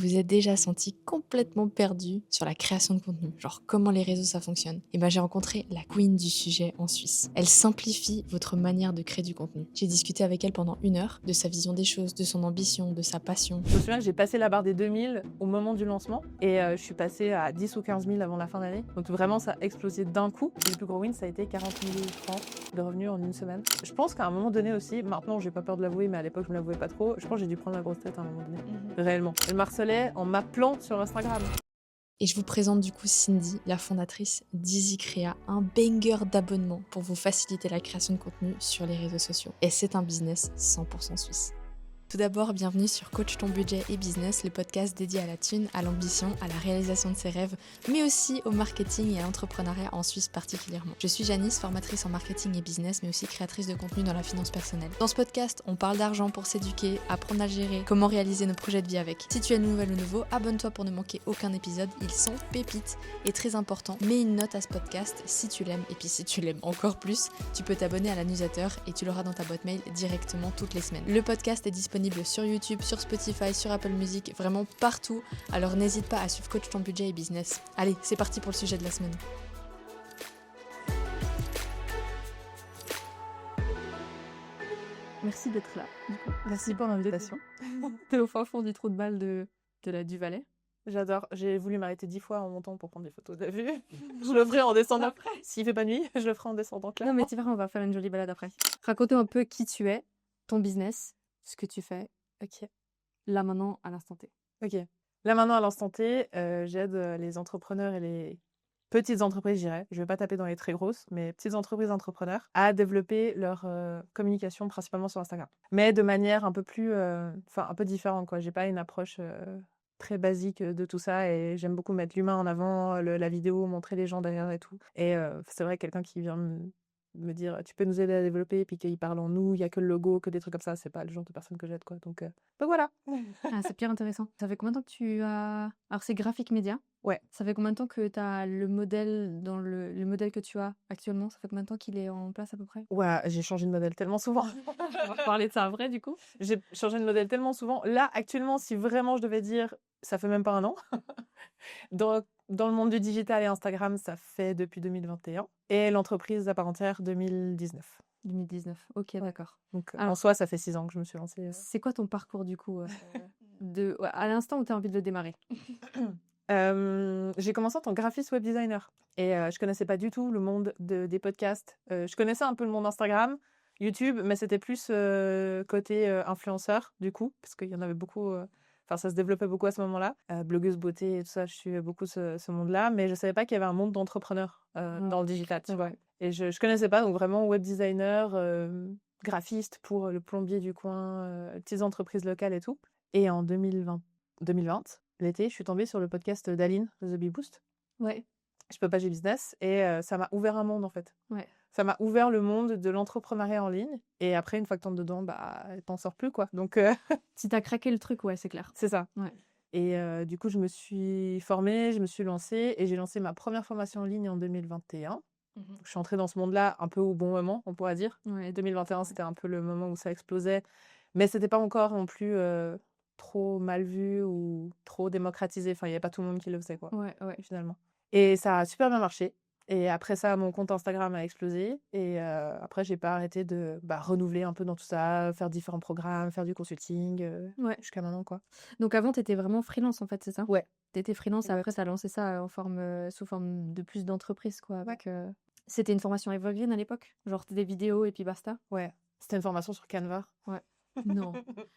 Vous êtes déjà senti complètement perdu sur la création de contenu, genre comment les réseaux ça fonctionne? Et ben j'ai rencontré la queen du sujet en Suisse. Elle simplifie votre manière de créer du contenu. J'ai discuté avec elle pendant 1 heure de sa vision des choses, de son ambition, de sa passion. Je me souviens que j'ai passé la barre des 2000 au moment du lancement et je suis passée à 10 ou 15 000 avant la fin d'année. Donc vraiment, ça a explosé d'un coup. Et le plus gros win, ça a été 40 000 francs de revenus en une semaine. Je pense qu'à un moment donné aussi, maintenant j'ai pas peur de l'avouer, mais à l'époque je me l'avouais pas trop, je pense que j'ai dû prendre la grosse tête à un moment donné. Réellement. Elle me harcelait en m'appelant sur Instagram. Et je vous présente du coup Cindy, la fondatrice d'EasyCrea, un banger d'abonnement pour vous faciliter la création de contenu sur les réseaux sociaux. Et c'est un business 100% suisse. Tout d'abord, bienvenue sur Coach ton budget et business, le podcast dédié à la thune, à l'ambition, à la réalisation de ses rêves, mais aussi au marketing et à l'entrepreneuriat en Suisse particulièrement. Je suis Janice, formatrice en marketing et business, mais aussi créatrice de contenu dans la finance personnelle. Dans ce podcast, on parle d'argent pour s'éduquer, apprendre à gérer, comment réaliser nos projets de vie avec. Si tu es nouvelle ou nouveau, abonne-toi pour ne manquer aucun épisode, ils sont pépites et très importants. Mets une note à ce podcast si tu l'aimes, et puis si tu l'aimes encore plus, tu peux t'abonner à la newsletter et tu l'auras dans ta boîte mail directement toutes les semaines. Le podcast est disponible sur YouTube, sur Spotify, sur Apple Music, vraiment partout. Alors n'hésite pas à suivre Coach ton budget et business. Allez, c'est parti pour le sujet de la semaine. Merci d'être là. Merci pour l'invitation. T'es au fin fond du trou de balle du Valais. J'adore. J'ai voulu m'arrêter 10 fois en montant pour prendre des photos. T'as vu? Je le ferai en descendant. S'il fait pas nuit, je le ferai en descendant Non clairement. mais tu verras, on va faire une jolie balade après. Raconte-nous un peu qui tu es, ton business, ce que tu fais, Ok. là maintenant, à l'instant T. Ok. Là maintenant, à l'instant T, j'aide les entrepreneurs et les petites entreprises, je dirais. Je vais pas taper dans les très grosses, mais petites entreprises entrepreneurs à développer leur communication principalement sur Instagram. Mais de manière un peu plus, enfin un peu différente quoi. J'ai pas une approche très basique de tout ça et j'aime beaucoup mettre l'humain en avant, la vidéo, montrer les gens derrière et tout. Et c'est vrai quelqu'un qui vient me dire tu peux nous aider à développer, puis qu'il parle en nous, il y a que le logo, que des trucs comme ça, c'est pas le genre de personne que j'aide quoi. Donc voilà. Ah, c'est bien intéressant. Ça fait combien de temps que tu as... Alors c'est Graphic Media. Ouais. Ça fait combien de temps que tu as le modèle dans le modèle que tu as actuellement? Ça fait combien de temps qu'il est en place à peu près? Ouais, j'ai changé de modèle tellement souvent. On va parler de ça après du coup. J'ai changé de modèle tellement souvent. Là, actuellement, si vraiment je devais dire, ça fait même pas un an. Dans le monde du digital et Instagram, ça fait depuis 2021. Et l'entreprise à part entière, 2019. 2019, ok, Ouais. d'accord. Donc, en Alors, soi, ça fait 6 ans que je me suis lancée. c'est quoi ton parcours du coup ouais, à l'instant où tu as envie de le démarrer? J'ai commencé en tant que graphiste web designer. Et je connaissais pas du tout le monde des podcasts. Je connaissais un peu le monde Instagram, YouTube, mais c'était plus côté influenceur, du coup, parce qu'il y en avait beaucoup. Enfin, ça se développait beaucoup à ce moment-là. Blogueuse beauté et tout ça, je suivais beaucoup ce monde-là, mais je savais pas qu'il y avait un monde d'entrepreneurs dans le digital, tu vois. Et je connaissais pas, donc vraiment web designer, graphiste pour le plombier du coin, petites entreprises locales et tout. Et en 2020, l'été, je suis tombée sur le podcast d'Aline, The Bee Boost. Ouais, Je peux pas, j'ai business. Et ça m'a ouvert un monde, en fait. ouais. Ça m'a ouvert le monde de l'entrepreneuriat en ligne. Et après, une fois que t'entres dedans, bah, t'en sors plus, quoi. Donc, Si t'as craqué le truc, ouais, c'est clair. c'est ça. Ouais. Et du coup, je me suis formée, je me suis lancée. Et j'ai lancé ma première formation en ligne en 2021. Je suis entrée dans ce monde-là un peu au bon moment, on pourrait dire. Ouais. 2021, c'était un peu le moment où ça explosait. Mais c'était pas encore non plus trop mal vu ou trop démocratisé. Enfin, il n'y avait pas tout le monde qui le faisait, quoi, Ouais, ouais. finalement. Et ça a super bien marché. Et après ça, mon compte Instagram a explosé. Et après, j'ai pas arrêté de renouveler un peu dans tout ça, faire différents programmes, faire du consulting, Ouais. jusqu'à maintenant, quoi. Donc avant, t'étais vraiment freelance en fait, c'est ça? Ouais. T'étais freelance et Exact. après, t'as lancé ça en forme, sous forme de plus d'entreprise, quoi. Ouais. Avec, C'était une formation evergreen à l'époque? Genre des vidéos et puis basta? Ouais. C'était une formation sur Canva. Ouais. Non.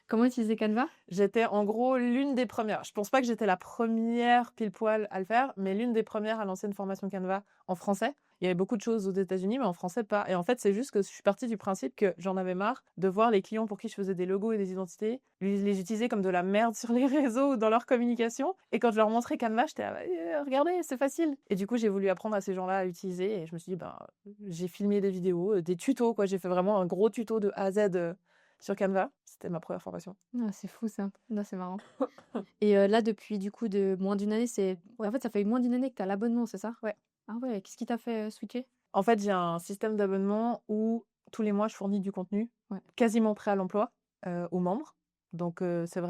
Comment utiliser Canva? J'étais en gros l'une des premières. Je pense pas que j'étais la première pile poil à le faire, mais l'une des premières à lancer une formation Canva en français. Il y avait beaucoup de choses aux États-Unis, mais en français pas. Et en fait, c'est juste que je suis partie du principe que j'en avais marre de voir les clients pour qui je faisais des logos et des identités, les utiliser comme de la merde sur les réseaux ou dans leur communication. Et quand je leur montrais Canva, j'étais regardez, c'est facile. Et du coup, j'ai voulu apprendre à ces gens-là à l'utiliser. Et je me suis dit, j'ai filmé des vidéos, des tutos, quoi. J'ai fait vraiment un gros tuto de A à Z sur Canva. C'était ma première formation. Ah, c'est fou ça. Là, c'est marrant. Et là, depuis du coup de moins d'une année, ouais, en fait, ça fait moins d'une année que t'as l'abonnement, c'est ça? Ouais. Ah ouais, qu'est-ce qui t'a fait switcher? En fait, j'ai un système d'abonnement où tous les mois, je fournis du contenu Ouais. quasiment prêt à l'emploi aux membres. Donc, c'est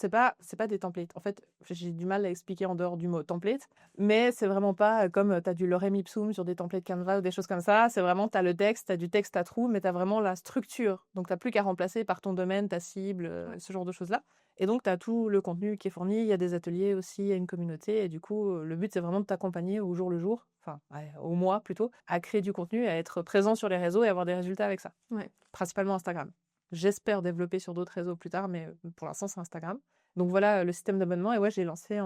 pas des templates. En fait, j'ai du mal à expliquer en dehors du mot template, mais c'est vraiment pas comme tu as du lorem ipsum sur des templates Canva ou des choses comme ça. C'est vraiment, tu as le texte, tu as du texte à trous, mais tu as vraiment la structure. Donc, tu n'as plus qu'à remplacer par ton domaine, ta cible, ce genre de choses-là. Et donc, tu as tout le contenu qui est fourni. Il y a des ateliers aussi, il y a une communauté. Et du coup, le but, c'est vraiment de t'accompagner au jour le jour, enfin, ouais, au mois plutôt, à créer du contenu, à être présent sur les réseaux et avoir des résultats avec ça. Ouais. Principalement Instagram. J'espère développer sur d'autres réseaux plus tard, mais pour l'instant, c'est Instagram. Donc voilà le système d'abonnement. Et ouais, je l'ai lancé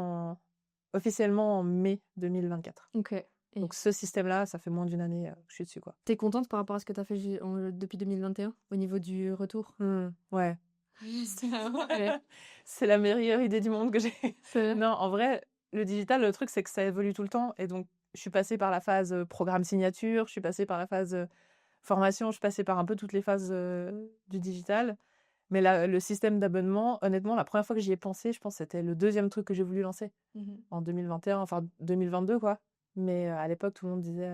officiellement en mai 2024. Ok. Et Donc ce système-là, ça fait moins d'une année que je suis dessus, quoi. t'es contente par rapport à ce que t'as fait depuis 2021 au niveau du retour? Ouais. Ouais. C'est la meilleure idée du monde que j'ai. C'est- Non, en vrai, le digital, le truc, c'est que ça évolue tout le temps. Et donc, je suis passée par la phase programme signature, je suis passée par la phase formation, je suis passée par un peu toutes les phases du digital. Mais le système d'abonnement, honnêtement, la première fois que j'y ai pensé, je pense que c'était le deuxième truc que j'ai voulu lancer Mhm. en 2021, enfin 2022, quoi. Mais à l'époque, tout le monde disait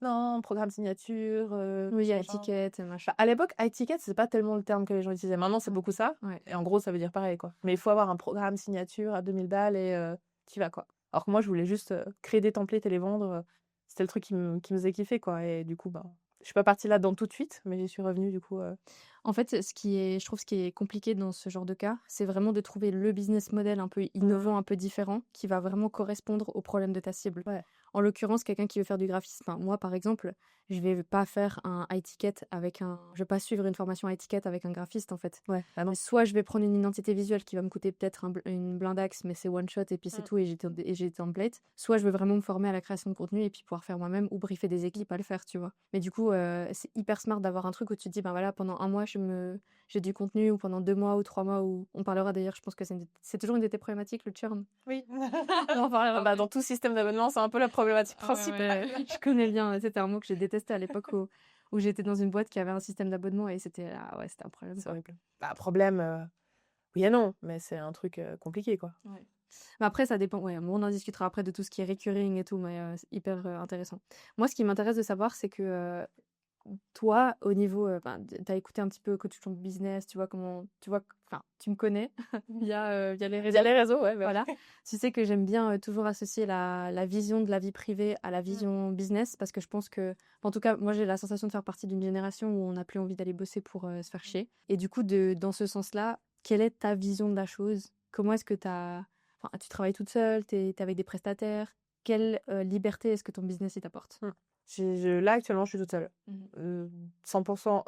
non, programme signature, Oui, il y a machin. étiquette, machin. Enfin, à l'époque, high ticket, c'est pas tellement le terme que les gens utilisaient. Maintenant, c'est Ouais. beaucoup ça. Ouais. Et en gros, ça veut dire pareil, quoi. Mais il faut avoir un programme signature à 2000 balles et tu vas, quoi. Alors que moi, je voulais juste créer des templates et les vendre. C'était le truc qui me faisait kiffer, quoi. Et du coup, je suis pas partie là-dedans tout de suite, mais j'y suis revenue, du coup. En fait, je trouve ce qui est compliqué dans ce genre de cas, c'est vraiment de trouver le business model un peu innovant, un peu différent, qui va vraiment correspondre aux problèmes de ta cible. Ouais. En l'occurrence, quelqu'un qui veut faire du graphisme. Enfin, moi, par exemple, je vais pas faire un high ticket je vais pas suivre une formation high ticket avec un graphiste, en fait. Ouais, ah non. Soit je vais prendre une identité visuelle qui va me coûter peut-être une blindax, mais c'est one shot et puis c'est Mm. tout et j'ai des templates. Soit je veux vraiment me former à la création de contenu et puis pouvoir faire moi-même ou briefer des équipes à le faire, tu vois. Mais du coup, c'est hyper smart d'avoir un truc où tu te dis, ben voilà, pendant un mois, j'ai du contenu, ou pendant 2 mois ou 3 mois, où on parlera d'ailleurs, je pense que c'est toujours une de tes problématiques, le churn. Oui. On en parlera après. Dans tout système d'abonnement, c'est un peu la problématique principale. Je connais bien. C'était un mot que j'ai détesté à l'époque où j'étais dans une boîte qui avait un système d'abonnement et c'était c'était un problème. C'est Quoi. horrible. Problème, oui et non, mais c'est un truc compliqué, quoi. Mais après, ça dépend. Ouais, on en discutera après de tout ce qui est recurring et tout, mais c'est hyper intéressant. Moi, ce qui m'intéresse de savoir, c'est que toi, au niveau, t'as écouté un petit peu Coach ton business, tu vois comment, enfin, tu me connais via les réseaux. Via les réseaux, ouais. Voilà. Tu sais que j'aime bien toujours associer la vision de la vie privée à la vision business parce que je pense que, en tout cas, moi j'ai la sensation de faire partie d'une génération où on n'a plus envie d'aller bosser pour se faire chier. Et du coup, dans ce sens-là, quelle est ta vision de la chose? Comment est-ce que tu travailles toute seule, t'es avec des prestataires? Quelle liberté est-ce que ton business il t'apporte? Là, actuellement, je suis toute seule. Mhm. 100%.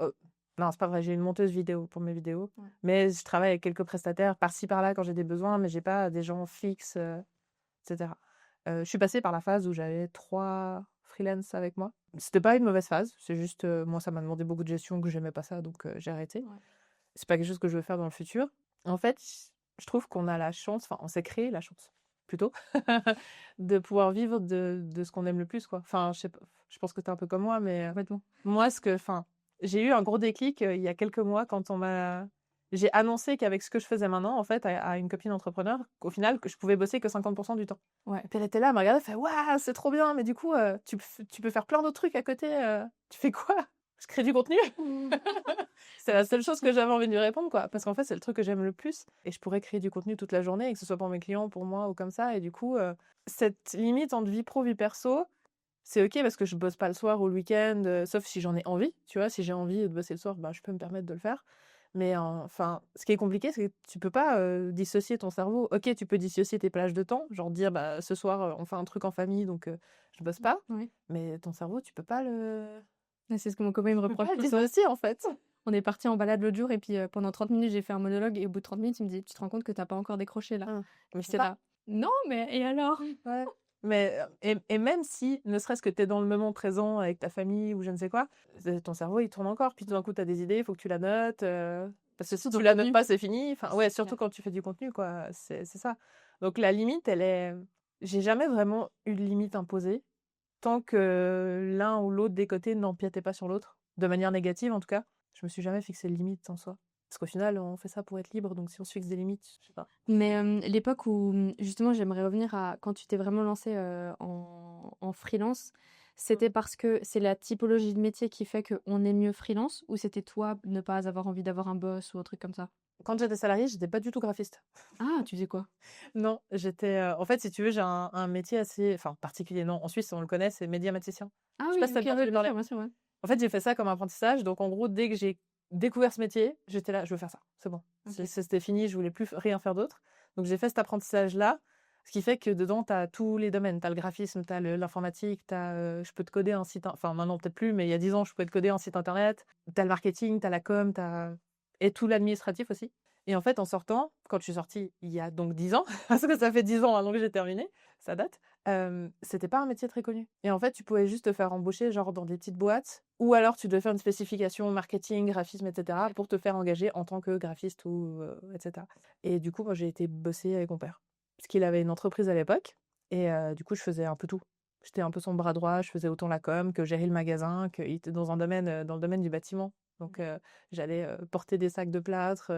Non, c'est pas vrai, j'ai une monteuse vidéo pour mes vidéos. Ouais. Mais je travaille avec quelques prestataires par-ci, par-là quand j'ai des besoins, mais j'ai pas des gens fixes, etc. Je suis passée par la phase où j'avais 3 freelance avec moi. C'était pas une mauvaise phase, c'est juste, moi, ça m'a demandé beaucoup de gestion, que j'aimais pas ça, donc j'ai arrêté. Ouais. C'est pas quelque chose que je veux faire dans le futur. En fait, je trouve qu'on a la chance, enfin, on s'est créé la chance, plutôt, de pouvoir vivre de ce qu'on aime le plus, quoi. Enfin, je sais pas, je pense que t'es un peu comme moi, mais moi, j'ai eu un gros déclic il y a quelques mois quand j'ai annoncé qu'avec ce que je faisais maintenant, en fait, à une copine entrepreneur, qu'au final, que je pouvais bosser que 50% du temps. Ouais. Et puis elle était là, elle m'a regardé, elle fait waouh, c'est trop bien, mais du coup, tu peux faire plein d'autres trucs à côté. Tu fais quoi? Je crée du contenu. C'est la seule chose que j'avais envie de lui répondre, quoi. Parce qu'en fait, c'est le truc que j'aime le plus. Et je pourrais créer du contenu toute la journée, et que ce soit pour mes clients, pour moi ou comme ça. Et du coup, cette limite entre vie pro, vie perso, c'est ok parce que je bosse pas le soir ou le week-end, sauf si j'en ai envie. Tu vois, si j'ai envie de bosser le soir, je peux me permettre de le faire. Mais enfin, ce qui est compliqué, c'est que tu peux pas dissocier ton cerveau. Ok, tu peux dissocier tes plages de temps, genre dire, ce soir, on fait un truc en famille, donc je bosse pas. Oui. Mais ton cerveau, tu peux pas le. C'est ce que mon copain me reproche tout le temps. Dissocier, en fait. On est parti en balade l'autre jour et puis pendant 30 minutes, j'ai fait un monologue et au bout de 30 minutes, il me dit, tu te rends compte que t'as pas encore décroché là? Mais J'étais là. Non, mais et alors? Ouais. Mais et même si, ne serait-ce que tu es dans le moment présent avec ta famille ou je ne sais quoi, ton cerveau il tourne encore. Puis tout d'un coup, tu as des idées, il faut que tu la notes. Parce que si tu la notes pas, c'est fini. Enfin, ouais, surtout quand tu fais du contenu, quoi. C'est ça. Donc la limite, elle est. J'ai jamais vraiment eu de limite imposée tant que l'un ou l'autre des côtés n'empiétait pas sur l'autre, de manière négative en tout cas. Je me suis jamais fixé de limite en soi. Parce qu'au final, on fait ça pour être libre, donc si on se fixe des limites, je sais pas. Mais l'époque où, justement, j'aimerais revenir à quand tu t'es vraiment lancé en freelance, c'était parce que c'est la typologie de métier qui fait qu'on est mieux freelance ou c'était toi ne pas avoir envie d'avoir un boss ou un truc comme ça? Quand j'étais salariée, j'étais pas du tout graphiste. Ah, tu faisais quoi? Non, j'étais, en fait, si tu veux, j'ai un métier assez enfin particulier, non, en Suisse, on le connaît, c'est médiaticien. Ah Je sais oui, pas si tu as OK, déjà ouais, entendu parler? bien sûr, ouais. En fait, j'ai fait ça comme apprentissage, donc en gros, dès que j'ai découvert ce métier, j'étais là: «Je veux faire ça, c'est bon». OK. C'était fini, je voulais plus rien faire d'autre. Donc j'ai fait cet apprentissage-là, ce qui fait que dedans, tu as tous les domaines. Tu as le graphisme, tu as l'informatique, tu as, je peux te coder un site in enfin maintenant peut-être plus, mais il y a 10 ans, je pouvais te coder un site internet. Tu as le marketing, tu as la com, tu as et tout l'administratif aussi. Et en fait, en sortant, quand je suis sortie il y a donc 10 ans, parce que ça fait 10 ans maintenant que j'ai terminé, ça date, c'était pas un métier très connu. Et en fait, tu pouvais juste te faire embaucher genre dans des petites boîtes ou alors tu devais faire une spécification marketing, graphisme, et cetera pour te faire engager en tant que graphiste ou et cetera. Et du coup, moi, j'ai été bosser avec mon père. Parce qu'il avait une entreprise à l'époque et du coup, je faisais un peu tout. J'étais un peu son bras droit, je faisais autant la com que gérer le magasin, qu'il était dans un domaine, dans le domaine du bâtiment. Donc j'allais, porter des sacs de plâtre,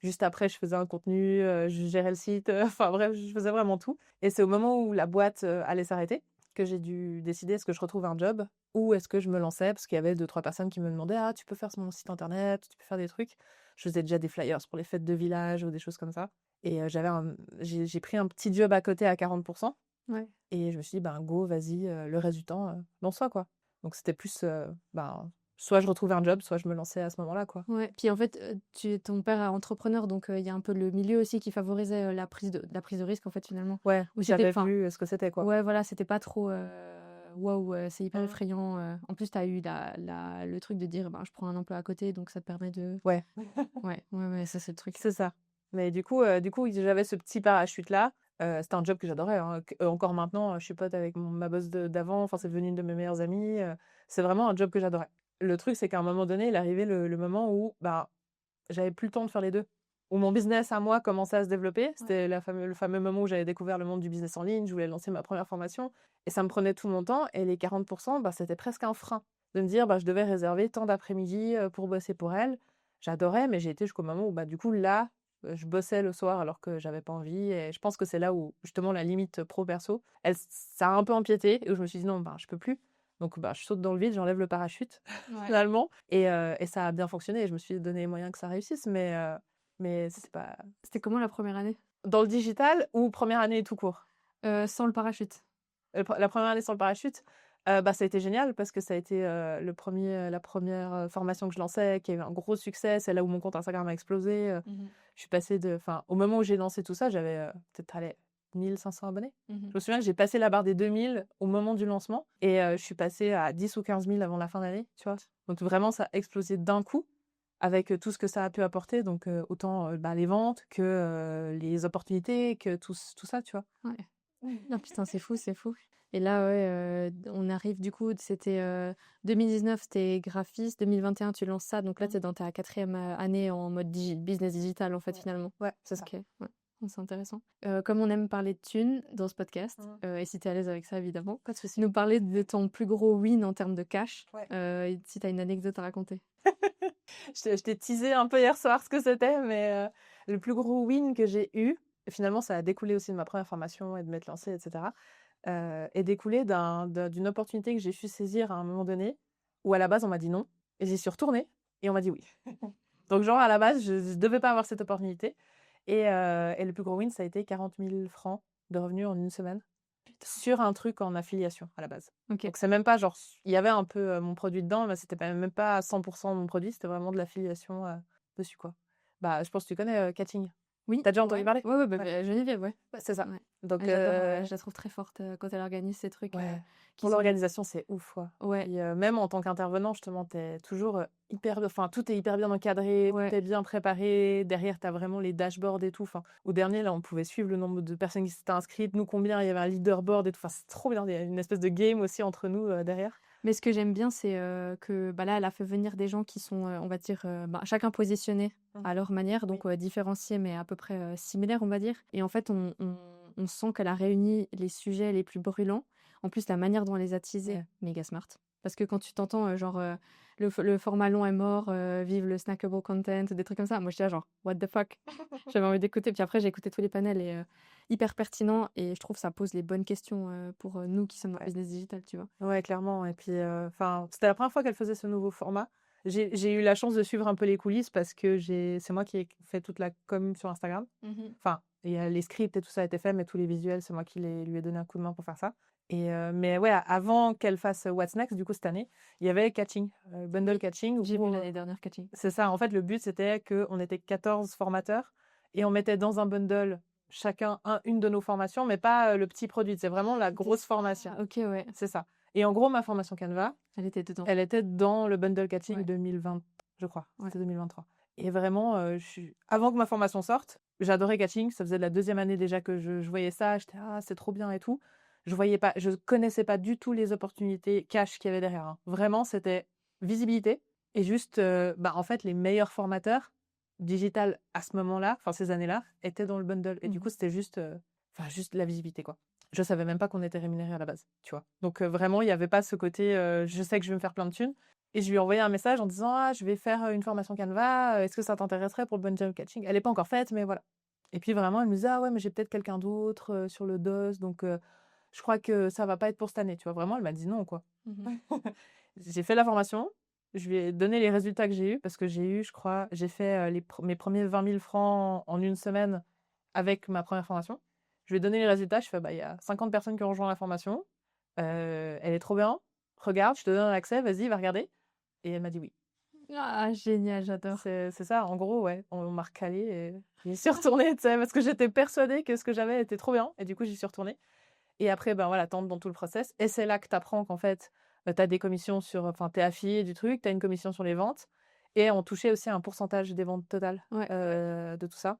juste après je faisais un contenu, je gérais le site, enfin bref, je faisais vraiment tout. Et c'est au moment où la boîte, allait s'arrêter que j'ai dû décider est-ce que je retrouve un job ou est-ce que je me lançais? Parce qu'il y avait 2-3 personnes qui me demandaient: «Ah, tu peux faire mon site internet, tu peux faire des trucs». Je faisais déjà des flyers pour les fêtes de village ou des choses comme ça. Et j'ai pris un petit job à côté à 40 Ouais. et je me suis dit: «Ben, go, vas-y, le reste du temps, lance-toi, quoi». Donc c'était plus, ben, soit je retrouvais un job, soit je me lançais à ce moment-là, quoi. Ouais, puis en fait, ton père est entrepreneur, donc il y a un peu le milieu aussi qui favorisait, la prise de risque, en fait, finalement. Ouais, Ou c'était j'avais enfin, vu, ce que c'était, quoi. ouais, voilà, c'était pas trop, waouh, c'est hyper Mmh. effrayant, En plus, tu as eu le truc de dire: «Ben, je prends un emploi à côté», donc ça te permet de Ouais, ouais, ouais, ouais, ça, c'est le truc. c'est ça. Mais du coup, j'avais ce petit parachute-là. C'était un job que j'adorais, hein, encore maintenant, je suis pote avec ma boss d'avant, enfin, c'est devenu une de mes meilleures amies, c'est vraiment un job que j'adorais. Le truc, c'est qu'à un moment donné, il arrivait le moment où, bah, j'avais plus le temps de faire les 2. Où mon business à moi commençait à se développer. Ouais. C'était le fameux moment où j'avais découvert le monde du business en ligne, je voulais lancer ma première formation et ça me prenait tout mon temps et les 40 bah, c'était presque un frein de me dire, bah, je devais réserver tant d'après-midi, pour bosser pour elle. J'adorais, mais j'ai été jusqu'au moment où, bah, du coup, là, je bossais le soir alors que j'avais pas envie et je pense que c'est là où, justement, la limite pro perso, ça a un peu empiété et où je me suis dit: «Non, bah, je peux plus». Donc bah, je saute dans le vide, j'enlève le parachute Ouais. finalement et ça a bien fonctionné et je me suis donné les moyens que ça réussisse mais c'est pas C'était comment la première année? dans le digital ou première année tout court? Sans le parachute? La première année sur le parachute, bah, ça a été génial parce que ça a été, la première formation que je lançais qui a eu un gros succès. C'est là où mon compte Instagram a explosé, Mmh. je suis passée enfin, au moment où j'ai lancé tout ça, j'avais, peut-être, allez, 1 500 abonnés. Mmh. Je me souviens que j'ai passé la barre des 2 000 au moment du lancement et je suis passée à 10 ou 15 000 avant la fin d'année, tu vois? Donc vraiment, ça a explosé d'un coup avec, tout ce que ça a pu apporter donc autant, bah, les ventes que, les opportunités, que tout ça, tu vois? Ouais. Non, putain, c'est fou, c'est fou. Et là, ouais, on arrive du coup, c'était 2019, c'était graphiste, 2021, tu lances ça, donc là, Mmh. tu es dans ta quatrième année en mode business digital, en fait, Ouais. finalement. Ouais, c'est ça. Ok, ouais, oh, c'est intéressant. Comme on aime parler de thunes dans ce podcast, Mmh. et si tu es à l'aise avec ça, évidemment, Pas de souci. nous parler de ton plus gros win en termes de cash, Ouais. et si tu as une anecdote à raconter. Je t'ai teasé un peu hier soir ce que c'était, mais le plus gros win que j'ai eu, et finalement ça a découlé aussi de ma première formation et de m'être lancée, et cetera, est découlé d'une opportunité que j'ai su saisir à un moment donné, où à la base on m'a dit non, et j'y suis retournée et on m'a dit oui. Donc genre à la base, je devais pas avoir cette opportunité et le plus gros win, ça a été 40 000 francs de revenus en une semaine sur un truc en affiliation à la base. Ok. Donc c'est même pas genre il y avait un peu, mon produit dedans, mais c'était même pas à 100 mon produit, c'était vraiment de l'affiliation, dessus, quoi. Bah, je pense que tu connais, Catching? Oui. Tu déjà entendu Ouais, parler? ouais, ouais, bah, Ouais. Geneviève, ouais. Ouais, c'est ça. Ouais. Donc Ouais, j'adore, je la trouve très forte quand elle organise ces trucs. ouais, Qui pour sont... l'organisation, c'est ouf, quoi. Ouais, Puis, même en tant qu'intervenant, justement, tu es toujours, tout est hyper bien encadré, ouais. tout est bien préparé. Derrière, tu as vraiment les dashboards et tout. Enfin, au dernier, là, on pouvait suivre le nombre de personnes qui s'étaient inscrites, nous combien, il y avait un leaderboard et tout. Enfin, c'est trop bien. Il y a une espèce de game aussi entre nous, derrière. Mais ce que j'aime bien, c'est que bah là, elle a fait venir des gens qui sont, on va dire, bah, chacun positionné Mmh. à leur manière, Oui. donc différenciés, mais à peu près similaires, on va dire. Et en fait, on sent qu'elle a réuni les sujets les plus brûlants. En plus, la manière dont elle les a teasés, Ouais. méga smart. Parce que quand tu t'entends, genre, le format long est mort, vive le snackable content, des trucs comme ça, moi, j'étais là, genre, what the fuck? J'avais envie d'écouter. Puis après, j'ai écouté tous les panels et hyper pertinent. Et je trouve que ça pose les bonnes questions pour nous qui sommes dans le Ouais. business digital, tu vois. Ouais, clairement et puis, enfin, c'était la première fois qu'elle faisait ce nouveau format J'ai eu la chance de suivre un peu les coulisses parce que c'est moi qui ai fait toute la com sur Instagram. Enfin, il y a les scripts et tout ça a été fait, mais tous les visuels, c'est moi qui lui ai donné un coup de main pour faire ça. Mais ouais, avant qu'elle fasse What's Next, du coup, cette année, il y avait Catching, Bundle Catching. J'ai vu l'année dernière Catching. C'est ça. En fait, le but, c'était qu'on était 14 formateurs et on mettait dans un bundle chacun une de nos formations, mais pas le petit produit. C'est vraiment la grosse formation. Ah, ok, ouais. C'est ça. Et en gros, ma formation Canva, Elle était dedans. elle était dans le bundle catching Ouais. 2020, je crois. Ouais. C'était 2023. Et vraiment, avant que ma formation sorte, j'adorais catching. Ça faisait la 2e année déjà que je voyais ça. J'étais, c'est trop bien et tout. Je connaissais pas du tout les opportunités cash qu'il y avait derrière, hein. Vraiment, c'était visibilité. Et juste, en fait, les meilleurs formateurs digital à ce moment-là, enfin ces années-là, étaient dans le bundle. Et du coup, c'était juste la visibilité, quoi. Je savais même pas qu'on était rémunéré à la base, tu vois. Donc vraiment, il n'y avait pas ce côté je sais que je vais me faire plein de thunes. Et je lui ai envoyé un message en disant je vais faire une formation Canva, est-ce que ça t'intéresserait pour le bundle catching? Elle n'est pas encore faite, mais voilà. Et puis vraiment, elle me disait ouais, mais j'ai peut-être quelqu'un d'autre sur le DOS, donc je crois que ça va pas être pour cette année, tu vois. Vraiment, elle m'a dit non, quoi. J'ai fait la formation, je lui ai donné les résultats que j'ai eus, parce que j'ai fait mes premiers 20 000 francs en une semaine avec ma première formation. Je lui ai donné les résultats, je fais il y a 50 personnes qui ont rejoint la formation, elle est trop bien, regarde, je te donne un accès, vas-y, va regarder. Et elle m'a dit oui. Ah, génial, j'adore. C'est ça, en gros, ouais, on m'a recalé et j'y suis retournée, tu sais, parce que j'étais persuadée que ce que j'avais était trop bien, et du coup, j'y suis retournée. Et après, voilà, t'entres dans tout le process, et c'est là que t'apprends qu'en fait, t'as des commissions t'es affilié du truc, t'as une commission sur les ventes, et on touchait aussi un pourcentage des ventes totales de tout ça.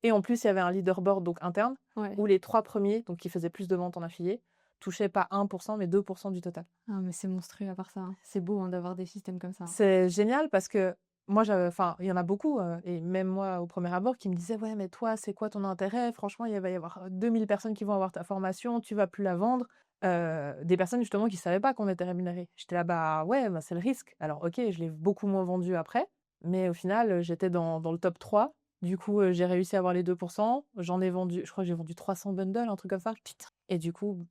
Et en plus, il y avait un leaderboard donc interne, où les 3 premiers, donc qui faisaient plus de ventes en affilié, touchaient pas 1%, mais 2% du total. Ah, mais c'est monstrueux à part ça, hein. C'est beau d'avoir des systèmes comme ça. C'est génial parce que moi, il y en a beaucoup, et même moi, au premier abord, qui me disaient ouais, mais toi, c'est quoi ton intérêt? Franchement, il va y avoir 2000 personnes qui vont avoir ta formation, tu vas plus la vendre. Des personnes justement qui savaient pas qu'on était rémunéré. J'étais là, ouais, c'est le risque. Alors, ok, je l'ai beaucoup moins vendu après, mais au final, j'étais dans le top 3. Du coup, j'ai réussi à avoir les 2%. J'en ai vendu, je crois que j'ai vendu 300 bundles, un truc comme ça. Putain. Et du coup,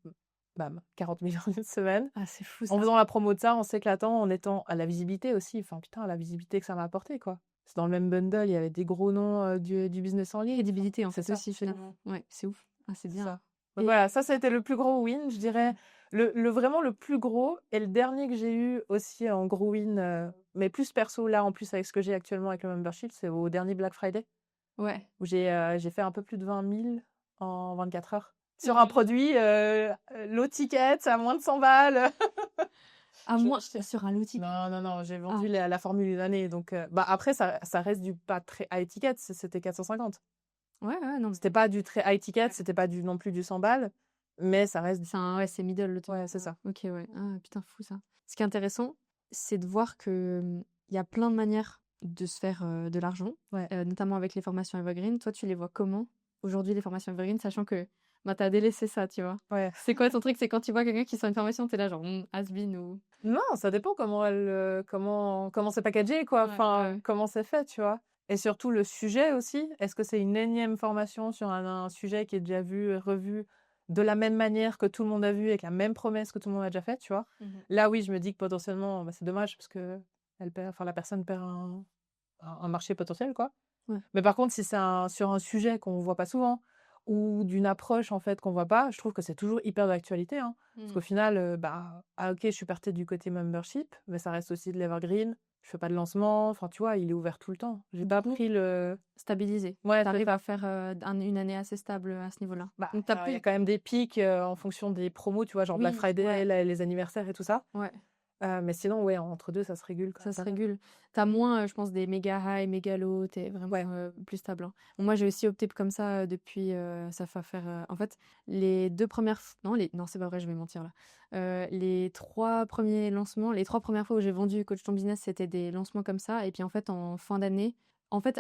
bam, 40 millions en une semaine. Ah, c'est fou ça. En faisant la promo de ça, en s'éclatant, en étant à la visibilité aussi. Enfin, putain, la visibilité que ça m'a apporté, quoi. C'est dans le même bundle, il y avait des gros noms du business en ligne. Crédibilité, en fait, ça, aussi, finalement. Ouais, c'est ouf. Ah, c'est bien. ça. Donc voilà, ça a été le plus gros win, je dirais. Vraiment le plus gros, et le dernier que j'ai eu aussi en gros win, mais plus perso, là, en plus, avec ce que j'ai actuellement avec le membership, c'est au dernier Black Friday. Ouais. Où j'ai fait un peu plus de 20 000 en 24 heures. Sur un produit, low ticket, à moins de 100 balles. Sur un low ticket. Non, j'ai vendu la formule une année. Donc, après, ça reste du pas très high ticket, c'était 450. Ouais, non. C'était pas du très high ticket, c'était pas non plus du 100 balles, mais ça reste. C'est middle le truc. Ouais, c'est ça. Ok, ouais. Ah, putain, fou ça. Ce qui est intéressant, c'est de voir que il y a plein de manières de se faire de l'argent, notamment avec les formations Evergreen. Toi, tu les vois comment aujourd'hui, les formations Evergreen, sachant que t'as délaissé ça, tu vois. Ouais. C'est quoi ton truc? C'est quand tu vois quelqu'un qui sort une formation, t'es là genre has-been ou. Non, ça dépend comment c'est packagé, quoi. Enfin, comment c'est fait, tu vois. Et surtout le sujet aussi. Est-ce que c'est une énième formation sur un sujet qui est déjà vu et revu de la même manière que tout le monde a vu, avec la même promesse que tout le monde a déjà fait, tu vois. Là, oui, je me dis que potentiellement, c'est dommage parce que la personne perd un marché potentiel, quoi. Ouais. Mais par contre, si c'est sur un sujet qu'on voit pas souvent, ou d'une approche en fait qu'on voit pas, je trouve que c'est toujours hyper d'actualité, hein. Parce qu'au final, ok, je suis partie du côté membership, mais ça reste aussi de l'evergreen. Je fais pas de lancement, enfin tu vois, il est ouvert tout le temps. J'ai pas pris le stabilisé. Ouais, t'arrives à faire une année assez stable à ce niveau-là. Donc il y a quand même des pics en fonction des promos, tu vois, genre Black Friday, les anniversaires et tout ça. Ouais. Mais sinon, ouais, entre deux, ça se régule. Ça se régule. T'as moins, je pense, des méga high, méga low, t'es vraiment plus stable, hein. Bon, moi, j'ai aussi opté comme ça depuis, ça va faire... en fait, les 2 premières... Non, c'est pas vrai, je vais mentir là. Les 3 premiers lancements, les 3 premières fois où j'ai vendu Coach Ton Business, c'était des lancements comme ça. Et puis, en fait, en fin d'année,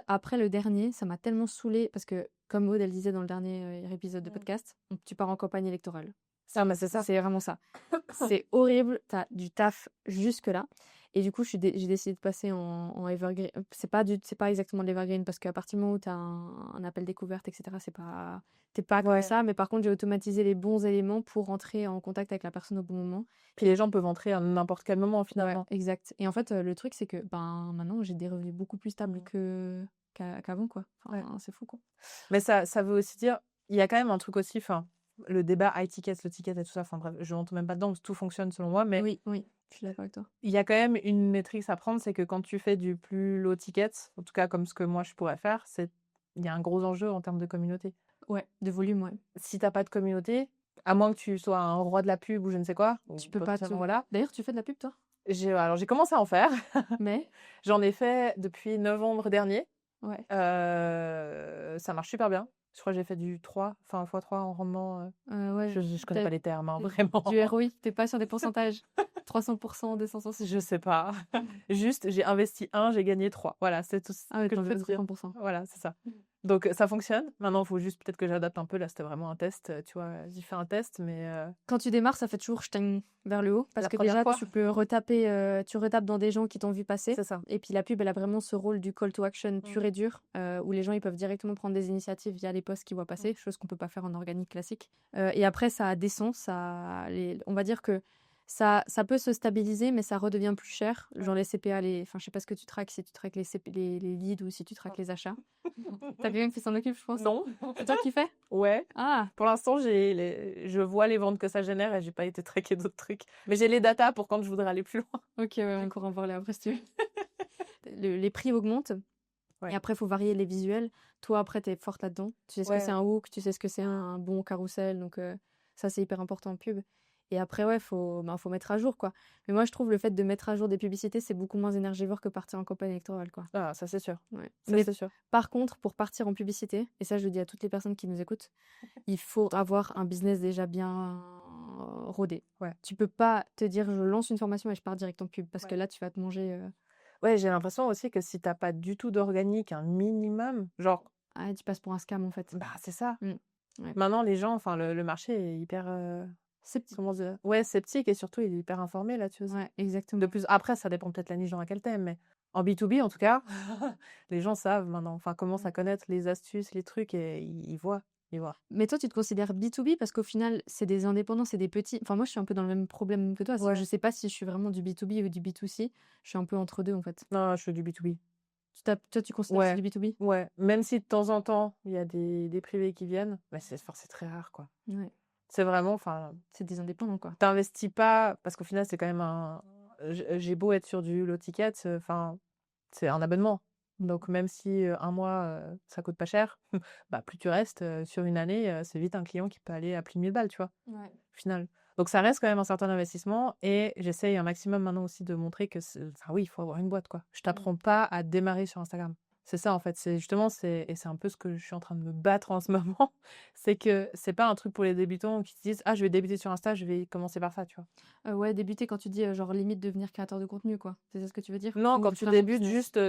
après le dernier, ça m'a tellement saoulée parce que, comme Aude, elle disait dans le dernier épisode de podcast, tu pars en campagne électorale. C'est ça. C'est vraiment ça. C'est horrible, t'as du taf jusque-là. Et du coup, j'ai décidé de passer en evergreen. C'est pas exactement de l'evergreen parce qu'à partir du moment où tu as un appel découverte, etc., t'es pas comme Ouais. ça. Mais par contre, j'ai automatisé les bons éléments pour rentrer en contact avec la personne au bon moment. Puis les gens peuvent entrer à n'importe quel moment, Ouais, finalement. exact. Et en fait, le truc, c'est que maintenant, j'ai des revenus beaucoup plus stables qu'avant, quoi. Enfin, c'est fou, quoi. Mais ça veut aussi dire, il y a quand même un truc aussi, enfin, le débat high ticket, low ticket et tout ça, enfin bref, je rentre même pas dedans, parce que tout fonctionne selon moi, mais Oui, je suis d'accord avec toi. il y a quand même une métrique à prendre, c'est que quand tu fais du plus low ticket, en tout cas comme ce que moi je pourrais faire, il y a un gros enjeu en termes de communauté. Ouais, de volume, ouais. Si t'as pas de communauté, à moins que tu sois un roi de la pub ou je ne sais quoi, Tu peux pas potentiellement, tout. voilà. D'ailleurs, tu fais de la pub, toi? Alors j'ai commencé à en faire. Mais, J'en ai fait depuis novembre dernier. ouais. Ça marche super bien. Je crois que j'ai fait du 3, enfin x3 en rendement. Ouais, Je connais t'as- pas les termes, hein, t'es- vraiment. du ROI, t'es pas sur des pourcentages. 300%, 200%. Je sais pas. Juste, j'ai investi 1, j'ai gagné 3. Voilà, c'est tout ce Ah ouais, que je t'en peux veux te dire. 300%. Voilà, c'est ça. Donc ça fonctionne. Maintenant, il faut juste peut-être que j'adapte un peu. Là, c'était vraiment un test. Tu vois, j'ai fait un test, mais Quand tu démarres, ça fait toujours ch'ting vers le haut. Parce La que première déjà, fois. tu peux retaper, tu retapes dans des gens qui t'ont vu passer. c'est ça. Et puis la pub, elle a vraiment ce rôle du call to action pur et dur, où les gens ils peuvent directement prendre des initiatives via les posts qu'ils voient passer, chose qu'on peut pas faire en organique classique. Et après, ça descend, on va dire que ça peut se stabiliser, mais ça redevient plus cher. Genre les CPA, enfin, je sais pas ce que tu traques, si tu traques les leads ou si tu traques les achats. T'as quelqu'un qui s'en occupe, je pense. Non. C'est toi qui fais? Ouais. Ah, Pour l'instant, je vois les ventes que ça génère et j'ai pas été traquer d'autres trucs. Mais j'ai les datas pour quand je voudrais aller plus loin. ok, ouais, on pourra en parler après si tu veux. Les prix augmentent. Ouais. Et après, il faut varier les visuels. Toi, après, tu es forte là-dedans. Tu sais ce que c'est un hook, tu sais ce que c'est un bon carrousel. Donc, ça, c'est hyper important en pub. Et après, ouais, faut mettre à jour, quoi. Mais moi, je trouve le fait de mettre à jour des publicités, c'est beaucoup moins énergivore que partir en campagne électorale, quoi. Ah, ça c'est sûr. Ouais. Ça Mais c'est sûr. par contre, pour partir en publicité, et ça, je le dis à toutes les personnes qui nous écoutent, il faut avoir un business déjà bien rodé. Ouais. Tu peux pas te dire, je lance une formation et je pars direct en pub, parce que Ouais. là, tu vas te manger... Ouais, j'ai l'impression aussi que si t'as pas du tout d'organique, un minimum, genre, Ah, tu passes pour un scam, en fait. bah c'est ça. Ouais. Maintenant, les gens, enfin, le marché est hyper, Sceptique. comment dire, ouais, sceptique et surtout il est hyper informé là-dessus aussi. Ouais, exactement. De plus, après, ça dépend peut-être la niche dans laquelle t'aimes, mais en B2B en tout cas, les gens savent maintenant, enfin, commencent à connaître les astuces, les trucs et ils voient. Mais toi, tu te considères B2B parce qu'au final, c'est des indépendants, c'est des petits. Enfin, moi, je suis un peu dans le même problème que toi. Ouais. Je sais pas si je suis vraiment du B2B ou du B2C. Je suis un peu entre deux, en fait. Non, je fais du B2B. Toi, tu considères Ouais. que c'est du B2B? Ouais, même si de temps en temps, il y a des privés qui viennent, mais c'est très rare, quoi. Ouais. C'est vraiment, enfin, C'est des indépendants, quoi. t'investis pas, parce qu'au final, c'est quand même j'ai beau être sur du low ticket, enfin, c'est un abonnement. Donc, même si un mois, ça coûte pas cher, bah, plus tu restes, sur une année, c'est vite un client qui peut aller à plus de 1000 balles, tu vois, Ouais. au final. Donc, ça reste quand même un certain investissement et j'essaye un maximum maintenant aussi de montrer que, enfin, oui, il faut avoir une boîte, quoi. Je t'apprends pas à démarrer sur Instagram. C'est ça, en fait. C'est justement, et c'est un peu ce que je suis en train de me battre en ce moment, c'est que c'est pas un truc pour les débutants qui se disent, ah, je vais débuter sur Insta, je vais commencer par ça, tu vois. Ouais, débuter quand tu dis, genre, limite devenir créateur de contenu, quoi. C'est ça ce que tu veux dire? Non, Ou quand tu vraiment débutes, business? juste,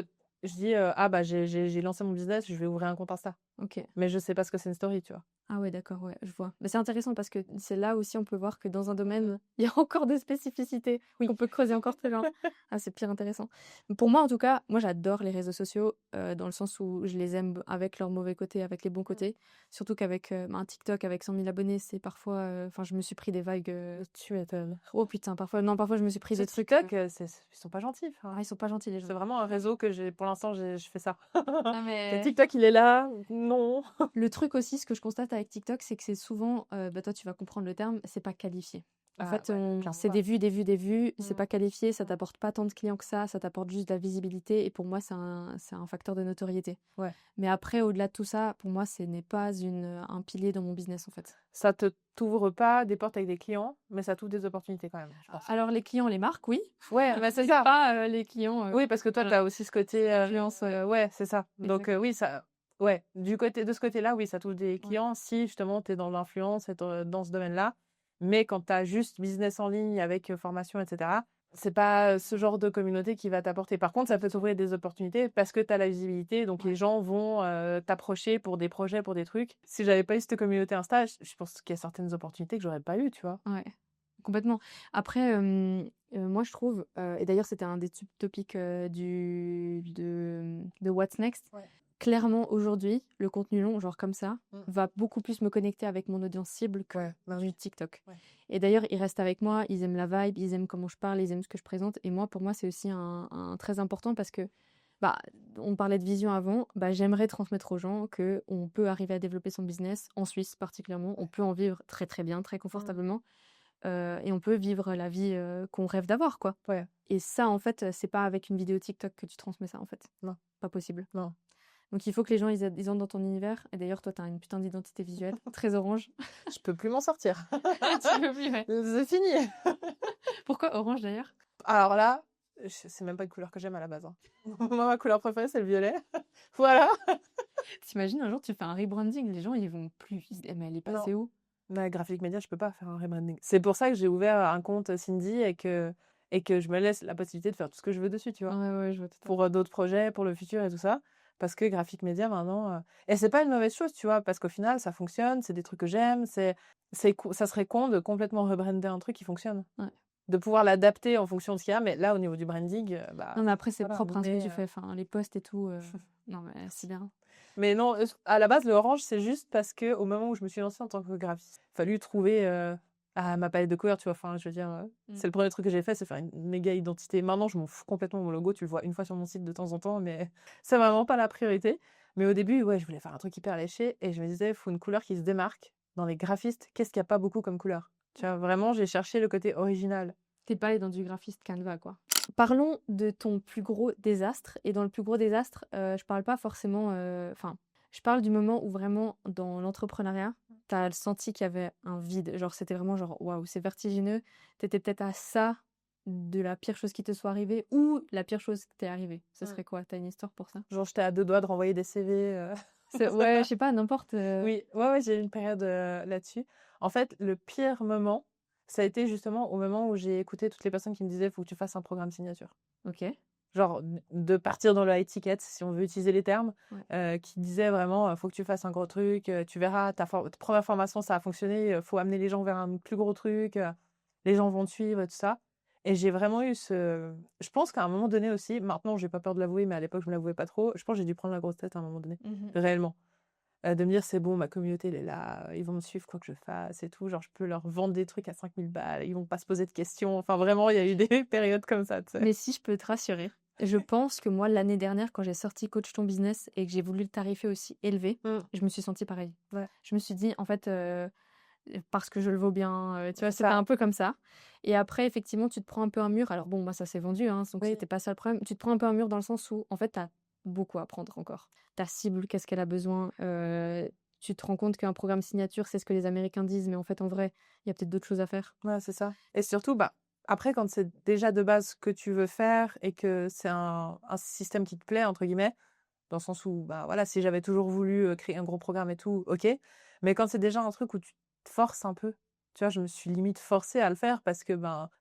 je dis, ah, bah, j'ai lancé mon business, je vais ouvrir un compte Insta. Ok. Mais je sais pas ce que c'est une story, tu vois. Ah ouais, d'accord, ouais, je vois. Mais c'est intéressant parce que c'est là aussi on peut voir que dans un domaine, il y a encore des spécificités qu'on peut creuser encore très loin. Ah, c'est pire intéressant. Pour moi, en tout cas, moi j'adore les réseaux sociaux dans le sens où je les aime avec leurs mauvais côtés, avec les bons côtés. Surtout qu'avec un TikTok avec 100 000 abonnés, c'est parfois... Enfin, je me suis pris des vagues... Tu m'étonnes. Oh putain, parfois je me suis pris des Sur trucs... TikTok, ils sont pas gentils. Ah, ils sont pas gentils les gens. C'est vraiment un réseau que pour l'instant, je fais ça. Ah, mais... TikTok, il est là. Non. Le truc aussi, ce que je constate avec TikTok, c'est que c'est souvent, bah toi tu vas comprendre le terme, c'est pas qualifié. En fait, c'est des vues, c'est pas qualifié, ça t'apporte pas tant de clients que ça t'apporte juste de la visibilité et pour moi c'est un facteur de notoriété. Ouais. Mais après, au-delà de tout ça, pour moi, ce n'est pas un pilier dans mon business en fait. Ça te t'ouvre pas des portes avec des clients, mais ça t'ouvre des opportunités quand même, je pense. Alors les clients, les marques, oui. Ouais, mais c'est ça. Pas les clients. Oui, parce que toi, tu as aussi ce côté Influence, ouais, c'est ça. Donc Exact. oui, ça ouais, de ce côté-là, oui, ça touche des clients si justement tu es dans l'influence et dans ce domaine-là. Mais quand tu as juste business en ligne avec formation, etc., c'est pas ce genre de communauté qui va t'apporter. Par contre, ça peut t'ouvrir des opportunités parce que tu as la visibilité, donc les gens vont t'approcher pour des projets, pour des trucs. Si j'avais pas eu cette communauté Insta, je pense qu'il y a certaines opportunités que j'aurais pas eues, tu vois. Ouais. Complètement. Après, moi, je trouve, et d'ailleurs, c'était un des topics de What's Next. Ouais. Clairement, aujourd'hui, le contenu long, genre comme ça, Mm. va beaucoup plus me connecter avec mon audience cible que Ouais, bah du oui. TikTok. Ouais. Et d'ailleurs, ils restent avec moi, ils aiment la vibe, ils aiment comment je parle, ils aiment ce que je présente. Et moi, pour moi, c'est aussi un très important parce que, bah, on parlait de vision avant, bah, j'aimerais transmettre aux gens qu'on peut arriver à développer son business, en Suisse particulièrement. On peut en vivre très très bien, très confortablement. Et on peut vivre la vie qu'on rêve d'avoir, quoi. Ouais. Et ça, en fait, c'est pas avec une vidéo TikTok que tu transmets ça, en fait. Non. Pas possible. Non. Donc il faut que les gens, ils entrent dans ton univers. Et d'ailleurs, toi, t'as une putain d'identité visuelle, très orange. Je peux plus m'en sortir. Tu peux plus, ouais. C'est fini. Pourquoi orange, d'ailleurs? Alors là, c'est même pas une couleur que j'aime à la base. Hein. Moi, ma couleur préférée, c'est le violet. Voilà. T'imagines, un jour, tu fais un rebranding, les gens, ils vont plus... Mais elle est passée où? Mais graphic media, je peux pas faire un rebranding. C'est pour ça que j'ai ouvert un compte Cindy et que je me laisse la possibilité de faire tout ce que je veux dessus, tu vois. Ouais, je vois tout à fait. Pour d'autres projets, pour le futur et tout ça. Parce que graphic media, maintenant... Et c'est pas une mauvaise chose, tu vois, parce qu'au final, ça fonctionne, c'est des trucs que j'aime, ça serait con de complètement rebrander un truc qui fonctionne. Ouais. De pouvoir l'adapter en fonction de ce qu'il y a, mais là, au niveau du branding, Non, mais après, c'est voilà, propre, hein, ce que mais, tu fais. Enfin, les posts et tout. Non, mais c'est bien. Mais non, à la base, le orange, c'est juste parce que au moment où je me suis lancée en tant que graphiste, il a fallu trouver ma palette de couleurs, tu vois. Enfin, je veux dire, c'est le premier truc que j'ai fait, c'est faire une méga identité. Maintenant, je m'en fous complètement de mon logo, tu le vois une fois sur mon site de temps en temps, mais c'est vraiment pas la priorité. Mais au début, ouais, je voulais faire un truc hyper léché et je me disais, il faut une couleur qui se démarque. Dans les graphistes, qu'est-ce qu'il n'y a pas beaucoup comme couleur? Tu vois, vraiment, j'ai cherché le côté original. T'es pas allé dans du graphiste Canva, quoi. Parlons de ton plus gros désastre. Et dans le plus gros désastre, je parle pas forcément... Enfin, je parle du moment où vraiment, dans l'entrepreneuriat, t'as senti qu'il y avait un vide. Genre, c'était vraiment genre, waouh, c'est vertigineux. T'étais peut-être à ça de la pire chose qui te soit arrivée ou la pire chose qui t'est arrivée. Ce serait quoi? T'as une histoire pour ça? Genre, j'étais à 2 doigts de renvoyer des CV. Ouais, je sais pas, n'importe... Oui, ouais, j'ai eu une période là-dessus. En fait, le pire moment, ça a été justement au moment où j'ai écouté toutes les personnes qui me disaient, faut que tu fasses un programme signature. Ok. Genre, de partir dans le high ticket, si on veut utiliser les termes, Ouais. qui disaient vraiment, faut que tu fasses un gros truc, tu verras, ta première formation, ça a fonctionné, faut amener les gens vers un plus gros truc, les gens vont te suivre et tout ça. Et j'ai vraiment eu Je pense qu'à un moment donné aussi, maintenant, j'ai pas peur de l'avouer, mais à l'époque, je me l'avouais pas trop, je pense que j'ai dû prendre la grosse tête à un moment donné, réellement. De me dire, c'est bon, ma communauté, elle est là, ils vont me suivre quoi que je fasse et tout. Genre, je peux leur vendre des trucs à 5000 balles, ils vont pas se poser de questions. Enfin, vraiment, il y a eu des périodes comme ça, tu sais. Mais si je peux te rassurer, je pense que moi, l'année dernière, quand j'ai sorti Coach ton business et que j'ai voulu le tarifer aussi élevé, je me suis sentie pareil. Ouais. Je me suis dit, en fait, parce que je le vaux bien, tu vois, C'est c'était ça. un peu comme ça. Et après, effectivement, tu te prends un peu un mur. Alors bon, ça s'est vendu, hein, donc Oui. c'était pas ça le problème. Tu te prends un peu un mur dans le sens où, en fait, t'as beaucoup à apprendre encore. Ta cible, qu'est-ce qu'elle a besoin? Tu te rends compte qu'un programme signature, c'est ce que les Américains disent, mais en fait, en vrai, il y a peut-être d'autres choses à faire. Ouais, c'est ça. Et surtout, après, quand c'est déjà de base ce que tu veux faire et que c'est un système qui te plaît, entre guillemets, dans le sens où, voilà, si j'avais toujours voulu créer un gros programme et tout, ok. Mais quand c'est déjà un truc où tu te forces un peu, tu vois, je me suis limite forcée à le faire parce que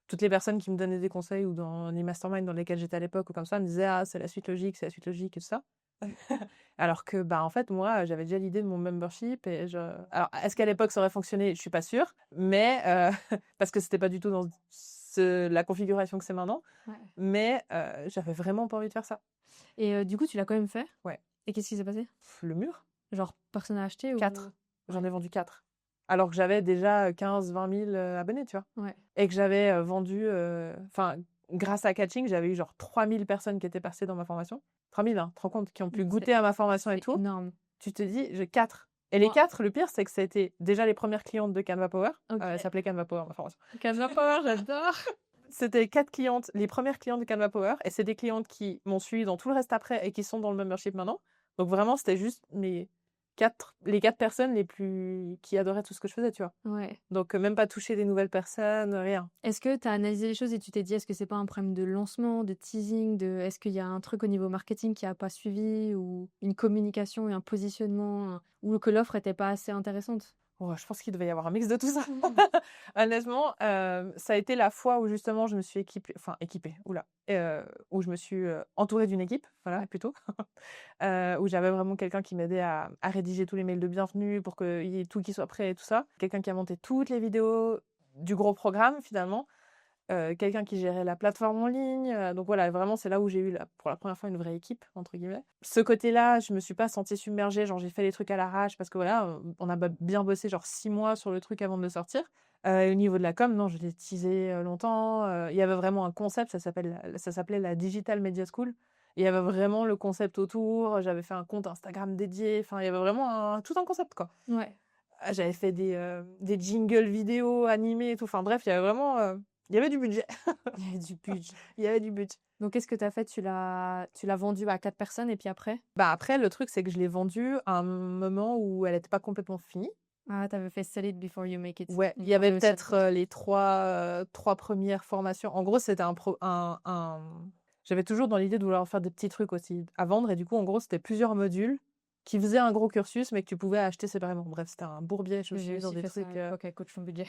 toutes les personnes qui me donnaient des conseils ou dans les masterminds dans lesquels j'étais à l'époque ou comme ça me disaient, ah, c'est la suite logique et tout ça. Alors que, en fait, moi, j'avais déjà l'idée de mon membership et alors, est-ce qu'à l'époque ça aurait fonctionné? Je suis pas sûre, mais parce que c'était pas du tout dans la configuration que c'est maintenant. Ouais. Mais j'avais vraiment pas envie de faire ça. Et du coup, tu l'as quand même fait? Ouais. Et qu'est-ce qui s'est passé? Le mur? Genre, personne n'a acheté ou... 4. J'en ai vendu 4. Alors que j'avais déjà 15-20 000 abonnés, tu vois. Ouais. Et que j'avais vendu... Enfin, grâce à Catching, j'avais eu genre 3000 personnes qui étaient passées dans ma formation. 3000, hein, tu te rends compte, qui ont pu goûter à ma formation et tout. Énorme. Tu te dis, j'ai 4. Et les 4, le pire, c'est que ça a été déjà les premières clientes de Canva Power. Ça s'appelait Canva Power, ma formation. Canva Power, j'adore. C'était 4 clientes, les premières clientes de Canva Power. Et c'est des clientes qui m'ont suivi dans tout le reste après et qui sont dans le membership maintenant. Donc vraiment, c'était juste les 4 personnes qui adoraient tout ce que je faisais, tu vois. Ouais. Donc même pas toucher des nouvelles personnes, rien. Est-ce que tu as analysé les choses et tu t'es dit, est-ce que c'est pas un problème de lancement, de teasing, est-ce qu'il y a un truc au niveau marketing qui a pas suivi ou une communication et un positionnement ou que l'offre était pas assez intéressante? Ouais, je pense qu'il devait y avoir un mix de tout ça. Honnêtement, ça a été la fois où justement je me suis équipée, où je me suis entourée d'une équipe, voilà, plutôt, où j'avais vraiment quelqu'un qui m'aidait à rédiger tous les mails de bienvenue pour qu'il y ait tout qui soit prêt et tout ça. Quelqu'un qui a monté toutes les vidéos, du gros programme finalement. Quelqu'un qui gérait la plateforme en ligne. Donc voilà, vraiment, c'est là où j'ai eu pour la première fois une vraie équipe, entre guillemets. Ce côté-là, je me suis pas sentie submergée. Genre, j'ai fait les trucs à l'arrache parce que voilà, on a bien bossé genre 6 mois sur le truc avant de le sortir. Et au niveau de la com, non, je l'ai teasé longtemps. Il y avait vraiment un concept, ça s'appelait la Digital Media School. Et il y avait vraiment le concept autour. J'avais fait un compte Instagram dédié. Enfin, il y avait vraiment tout un concept, quoi. Ouais. J'avais fait des jingles vidéo animés et tout. Enfin bref, il y avait vraiment... il y avait du budget. Il y avait du budget. Il y avait du budget. Donc, qu'est-ce que tu as fait? Tu l'as vendu à 4 personnes et puis après? Bah après, le truc, c'est que je l'ai vendue à un moment où elle n'était pas complètement finie. Ah, t'avais fait sell it before you make it. Ouais, il y On avait est aussi à peut-être les trois premières formations. En gros, c'était J'avais toujours dans l'idée de vouloir faire des petits trucs aussi à vendre. Et du coup, en gros, c'était plusieurs modules qui faisaient un gros cursus, mais que tu pouvais acheter séparément. Bref, c'était un bourbier. Je me suis J'ai mise dans aussi des fait ça à trucs... l'époque avec Coach ton budget.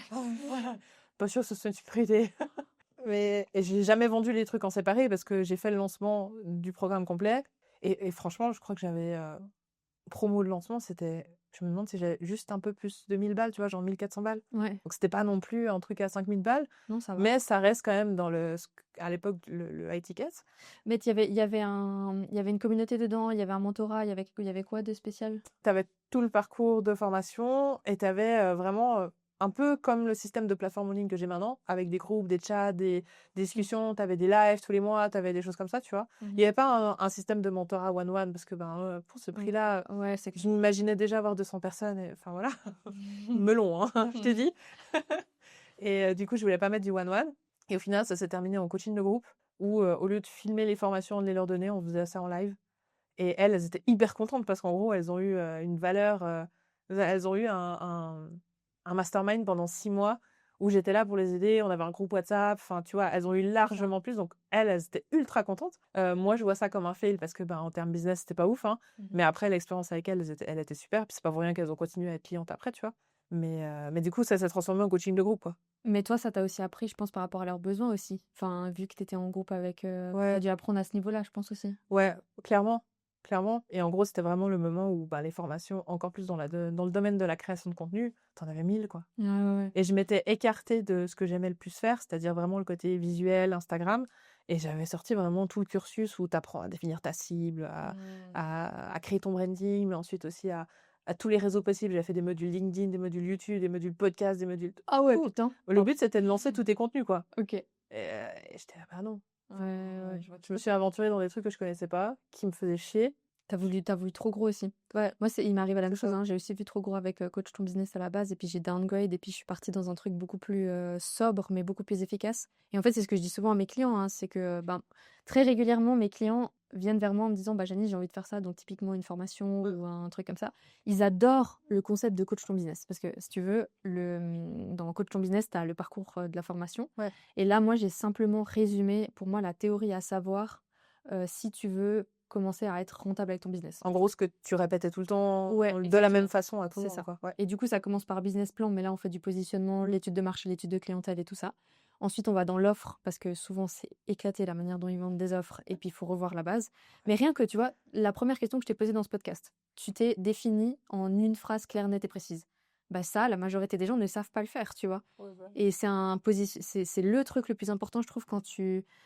Pas sûr que ce soit une super idée. Et j'ai jamais vendu les trucs en séparé parce que j'ai fait le lancement du programme complet. Et franchement, je crois que j'avais... promo de lancement, c'était... Je me demande si j'avais juste un peu plus de 1000 balles, tu vois, genre 1400 balles. Ouais. Donc, c'était pas non plus un truc à 5000 balles. Non, ça va. Mais ça reste quand même dans à l'époque, le high ticket. Mais il y avait une communauté dedans, il y avait un mentorat, il y avait quoi de spécial? Tu avais tout le parcours de formation et tu avais vraiment... un peu comme le système de plateforme en ligne que j'ai maintenant, avec des groupes, des chats, des discussions, tu avais des lives tous les mois, tu avais des choses comme ça, tu vois. Il n'y avait pas un système de mentorat one-one, parce que pour ce prix-là, Ouais, c'est je m'imaginais déjà avoir 200 personnes, enfin voilà, melon, hein, je t'ai dit. Et du coup, je voulais pas mettre du one-one. Et au final, ça s'est terminé en coaching de groupe, où au lieu de filmer les formations, de les leur donner, on faisait ça en live. Et elles étaient hyper contentes, parce qu'en gros, elles ont eu une valeur, elles ont eu un mastermind pendant 6 mois où j'étais là pour les aider. On avait un groupe WhatsApp. Enfin, tu vois, elles ont eu largement plus. Donc, elles étaient ultra contentes. Moi, je vois ça comme un fail parce que, en termes business, c'était pas ouf. Hein. Mais après, l'expérience avec elles, elle était super. Puis, c'est pas pour rien qu'elles ont continué à être clientes après, tu vois. Mais du coup, ça s'est transformé en coaching de groupe, quoi. Mais toi, ça t'a aussi appris, je pense, par rapport à leurs besoins aussi. Enfin, vu que t'étais en groupe avec... Ouais. T'as dû apprendre à ce niveau-là, je pense aussi. Ouais, clairement. Clairement. Et en gros, c'était vraiment le moment où les formations, encore plus dans le domaine de la création de contenu, t'en avais 1000, quoi. Ouais. Et je m'étais écartée de ce que j'aimais le plus faire, c'est-à-dire vraiment le côté visuel, Instagram. Et j'avais sorti vraiment tout le cursus où tu apprends à définir ta cible, à créer ton branding, mais ensuite aussi à tous les réseaux possibles. J'ai fait des modules LinkedIn, des modules YouTube, des modules podcast, des modules... Ah ouais, tout. putain. Le but, c'était de lancer tous tes contenus, quoi. Ok. Et j'étais là, bah non. Ouais. Je me suis aventurée dans des trucs que je connaissais pas, qui me faisaient chier. T'as voulu trop gros aussi. Ouais, moi, il m'arrive à la même C'est ça. chose. Hein. J'ai aussi vu trop gros avec Coach ton business à la base, et puis j'ai downgrade, et puis je suis partie dans un truc beaucoup plus sobre, mais beaucoup plus efficace. Et en fait, c'est ce que je dis souvent à mes clients, hein, c'est que très régulièrement, mes clients viennent vers moi en me disant, Janice, j'ai envie de faire ça, donc typiquement une formation ou un truc comme ça. Ils adorent le concept de Coach ton business, parce que si tu veux, dans Coach ton business, tu as le parcours de la formation. Ouais. Et là, moi, j'ai simplement résumé, pour moi, la théorie à savoir si tu veux commencer à être rentable avec ton business. En gros, ce que tu répétais tout le temps, Ouais, de la exactement. même façon à tout le C'est monde, ça. quoi. Ouais. Et du coup, ça commence par business plan, mais là, on fait du positionnement, l'étude de marché, l'étude de clientèle et tout ça. Ensuite, on va dans l'offre, parce que souvent, c'est éclaté la manière dont ils vendent des offres, et puis il faut revoir la base. Mais rien que, tu vois, la première question que je t'ai posée dans ce podcast, tu t'es défini en une phrase claire, nette et précise. Ça, la majorité des gens ne savent pas le faire, tu vois. Ouais. Et c'est le truc le plus important, je trouve,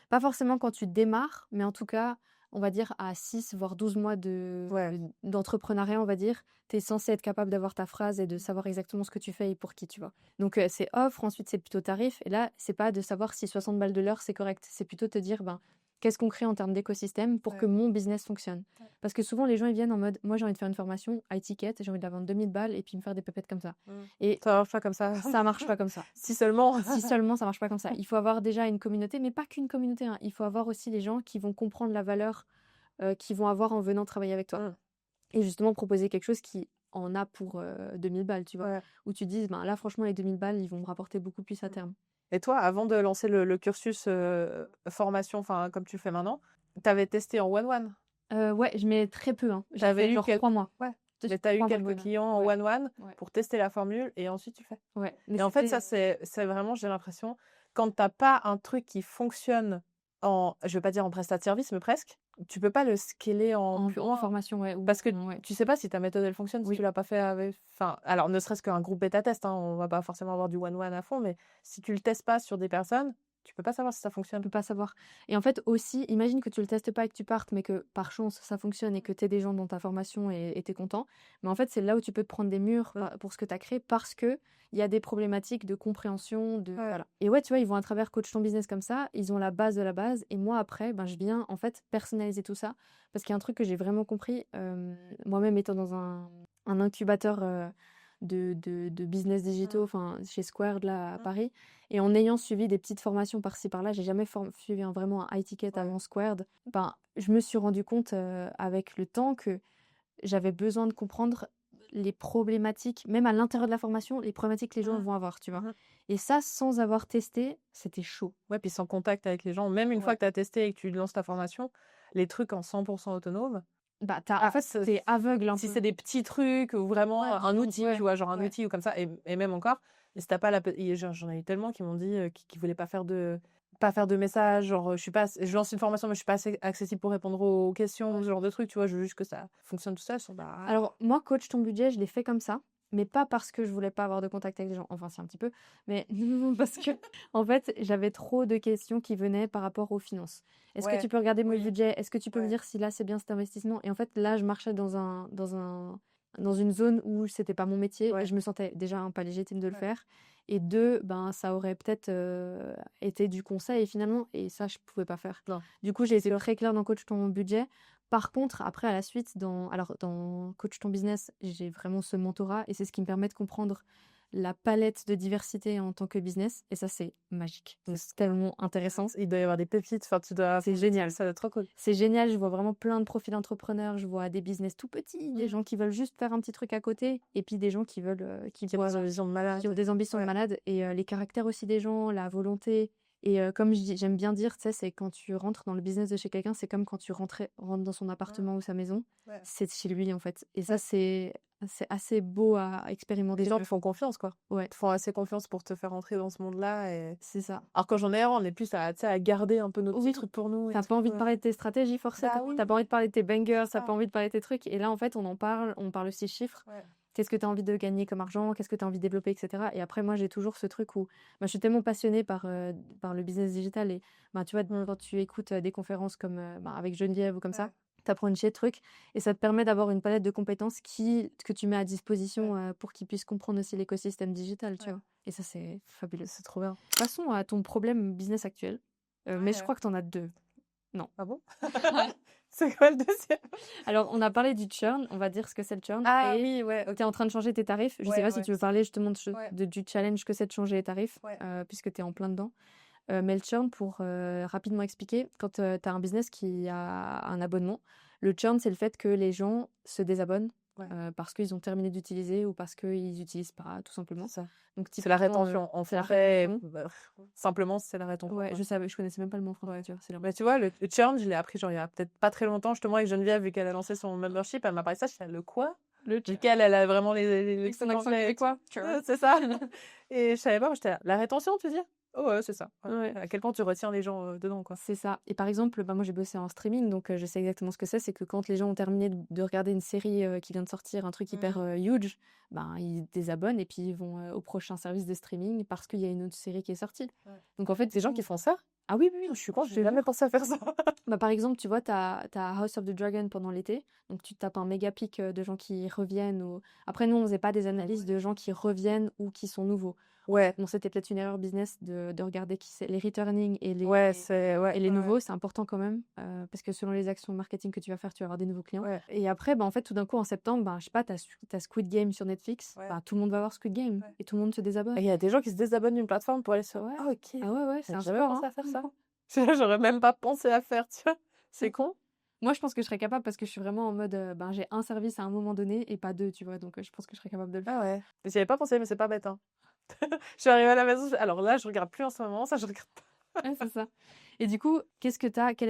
pas forcément quand tu démarres, mais en tout cas, on va dire à 6 voire 12 mois d'entrepreneuriat, on va dire, tu es censé être capable d'avoir ta phrase et de savoir exactement ce que tu fais et pour qui, tu vois. Donc c'est offre, ensuite c'est plutôt tarif, et là, c'est pas de savoir si 60 balles de l'heure, c'est correct. C'est plutôt te dire, qu'est-ce qu'on crée en termes d'écosystème pour que mon business fonctionne. Parce que souvent, les gens, ils viennent en mode, moi, j'ai envie de faire une formation, high ticket, j'ai envie de la vendre 2000 balles et puis me faire des pépettes comme ça. Et Ça marche pas comme ça. ça marche pas comme ça. Si seulement. Si seulement ça marche pas comme ça. Il faut avoir déjà une communauté, mais pas qu'une communauté. Hein. Il faut avoir aussi les gens qui vont comprendre la valeur qu'ils vont avoir en venant travailler avec toi. Et justement, proposer quelque chose qui en a pour 2000 balles, tu vois. Ouais. Où tu dis, là, franchement, les 2000 balles, ils vont me rapporter beaucoup plus à terme. Et toi, avant de lancer le cursus formation, comme tu le fais maintenant, tu avais testé en one-one? Ouais, je mets très peu. Hein. J'avais eu genre 3 mois. Ouais. Mais tu as eu quelques clients en one-one pour tester la formule et ensuite tu fais. Ouais. Et en fait, ça, c'est vraiment, j'ai l'impression, quand tu n'as pas un truc qui fonctionne je ne veux pas dire en prestat de service, mais presque, tu peux pas le scaler en plus En loin. formation, ouais. Parce que ouais. tu sais pas si ta méthode elle fonctionne si Oui. tu l'as pas fait avec. Enfin, alors ne serait-ce qu'un groupe bêta test, hein, on va pas forcément avoir du one-one à fond, mais si tu le testes pas sur des personnes, tu peux pas savoir si ça On fonctionne. peut pas savoir. Et en fait aussi, imagine que tu le testes pas et que tu partes, mais que par chance ça fonctionne et que tu des gens dans ta formation et tu content. Mais en fait, c'est là où tu peux te prendre des murs pour ce que tu as créé parce que il y a des problématiques de compréhension, de Ouais. voilà. Et ouais, tu vois, ils vont à travers Coach ton business comme ça, ils ont la base de la base et moi après, ben je viens en fait personnaliser tout ça parce qu'il y a un truc que j'ai vraiment compris moi-même étant dans un incubateur de business digitaux, enfin chez Squared là à Paris. Et en ayant suivi des petites formations par-ci par-là, j'ai jamais suivi vraiment un high ticket Ouais. avant Squared. Ben, je me suis rendu compte avec le temps que j'avais besoin de comprendre les problématiques, même à l'intérieur de la formation, les problématiques que les gens vont avoir, tu vois. Et ça, sans avoir testé, c'était chaud. Ouais, puis sans contact avec les gens, même une fois Ouais. que tu as testé et que tu lances ta formation, les trucs en 100% autonome, Bah, en fait, ça- t'es aveugle un si peu. c'est des petits trucs ou vraiment Ouais, un outil, ouais, tu vois, genre un ouais. outil ou comme ça, et même encore, et si t'as pas j'en ai eu tellement qui m'ont dit qu'ils voulaient pas faire de messages, genre je lance une formation mais je suis pas assez accessible pour répondre aux questions, ce genre de trucs, tu vois, je veux juste que ça fonctionne tout seul. Alors, moi, coach ton budget, je l'ai fait comme ça, mais pas parce que je voulais pas avoir de contact avec les gens. Enfin, c'est un petit peu, mais parce que, en fait, j'avais trop de questions qui venaient par rapport aux finances. Est-ce que tu peux regarder mon budget? Est-ce que tu peux me dire si là, c'est bien cet investissement? Et en fait, là, je marchais dans une zone où c'était pas mon métier. Et je me sentais déjà pas légitime de le faire. Et deux, ben, ça aurait peut-être été du conseil finalement. Et ça, je pouvais pas faire. Non. Du coup, j'ai été très claire dans coach ton budget. Par contre, après, à la suite, dans Coach ton business, j'ai vraiment ce mentorat et c'est ce qui me permet de comprendre la palette de diversité en tant que business. Et ça, c'est magique. C'est tellement intéressant. Il doit y avoir des pépites, enfin, C'est génial. ça doit être trop cool. C'est génial. Je vois vraiment plein de profils d'entrepreneurs. Je vois des business tout petits, des gens qui veulent juste faire un petit truc à côté et puis des gens qui veulent, Qui ont des ambitions de malade. qui ont des ambitions de malade et les caractères aussi des gens, la volonté. Et comme j'aime bien dire, tu sais, c'est quand tu rentres dans le business de chez quelqu'un, c'est comme quand tu rentres dans son appartement ou sa maison. Ouais. C'est chez lui, en fait. Et ça, c'est assez beau à expérimenter. Les gens te font confiance, quoi. Ouais, Ils te font assez confiance pour te faire entrer dans ce monde-là. Et... c'est ça. Alors, quand j'en ai un, on est plus à, tu sais, à garder un peu nos petits trucs pour nous. T'as pas envie de parler de tes stratégies, forcément. Bah oui. T'as pas envie de parler de tes bangers, ça. t'as pas envie de parler de tes trucs. Et là, en fait, on parle aussi chiffres. Qu'est-ce que tu as envie de gagner comme argent? Qu'est-ce que tu as envie de développer, etc. Et après, moi, j'ai toujours ce truc où je suis tellement passionnée par le business digital. Et tu vois, quand tu écoutes des conférences comme avec Geneviève ou comme ça, tu apprends une chier de trucs. Et ça te permet d'avoir une palette de compétences que tu mets à disposition pour qu'ils puissent comprendre aussi l'écosystème digital. Tu vois. Et ça, c'est fabuleux. C'est trop bien. Passons à ton problème business actuel. Mais je crois que tu en as deux. Non. Ah bon? C'est quoi le deuxième? Alors, on a parlé du churn, on va dire ce que c'est le churn. Ah et oui, ouais. tu es en train de changer tes tarifs. Je sais pas si tu veux parler justement du challenge que c'est de changer les tarifs, puisque tu es en plein dedans. Mais le churn, pour rapidement expliquer, quand tu as un business qui a un abonnement, le churn, c'est le fait que les gens se désabonnent parce qu'ils ont terminé d'utiliser ou parce qu'ils n'utilisent pas, tout simplement. Ça. Donc, C'est la rétention. En français, simplement, c'est la rétention. Ouais, je connaissais même pas le mot en français. Mais tu vois, le churn, je l'ai appris genre il y a peut-être pas très longtemps, justement avec Geneviève, vu qu'elle a lancé son membership, elle m'a parlé de ça, je fais le quoi? Lequel elle a vraiment les son accent québécois. C'est ça. Et je savais pas, moi j'étais là, la rétention, tu dis? Oh ouais, c'est ça. Ouais. À quel point tu retiens les gens dedans, quoi. C'est ça. Et par exemple, moi j'ai bossé en streaming, donc je sais exactement ce que c'est. C'est que quand les gens ont terminé de regarder une série qui vient de sortir, un truc hyper huge, ils désabonnent et puis ils vont au prochain service de streaming parce qu'il y a une autre série qui est sortie. Donc en fait, Des gens qui font ça? Ah oui, Je suis con, j'ai jamais pensé à faire ça. Par exemple, tu vois, t'as House of the Dragon pendant l'été, donc tu tapes un méga pic de gens qui reviennent. Après, nous, on faisait pas des analyses de gens qui reviennent ou qui sont nouveaux. Ouais. Bon, c'était peut-être une erreur business de regarder qui c'est les returning et les nouveaux, c'est important quand même parce que selon les actions marketing que tu vas faire, tu vas avoir des nouveaux clients. Et après, en fait, tout d'un coup, en septembre, je sais pas, t'as Squid Game sur Netflix, tout le monde va voir Squid Game et tout le monde se désabonne. Il y a des gens qui se désabonnent d'une plateforme pour aller sur. Ouais. Ah ok. Ah ouais, c'est un J'avais sport. pensé à faire ça. J'aurais même pas pensé à faire, tu vois. C'est con. Moi, je pense que je serais capable parce que je suis vraiment en mode, j'ai un service à un moment donné et pas deux, tu vois. Donc, je pense que je serais capable de le faire. Ah ouais. J'y avais pas pensé, mais c'est pas bête, hein. Je suis arrivée à la maison, alors là, je regarde plus en ce moment, ça, je regarde pas. Ouais, c'est ça. Et du coup, quelle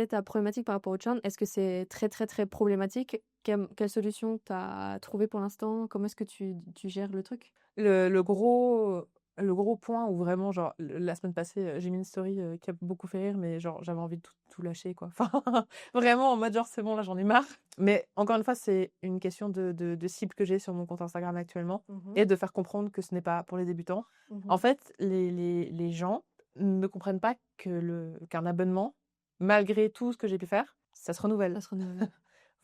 est ta problématique par rapport au churn? Est-ce que c'est très, très, très problématique? Quelle solution t'as trouvé pour l'instant? Comment est-ce que tu gères le truc? Le gros le gros point où vraiment, genre, la semaine passée, j'ai mis une story qui a beaucoup fait rire, mais genre, j'avais envie de tout lâcher, quoi. Enfin, vraiment, en mode, genre, c'est bon, là, j'en ai marre. Mais encore une fois, c'est une question de cible que j'ai sur mon compte Instagram actuellement et de faire comprendre que ce n'est pas pour les débutants. En fait, les gens ne comprennent pas qu'un abonnement, malgré tout ce que j'ai pu faire, ça se renouvelle. Ça se renouvelle.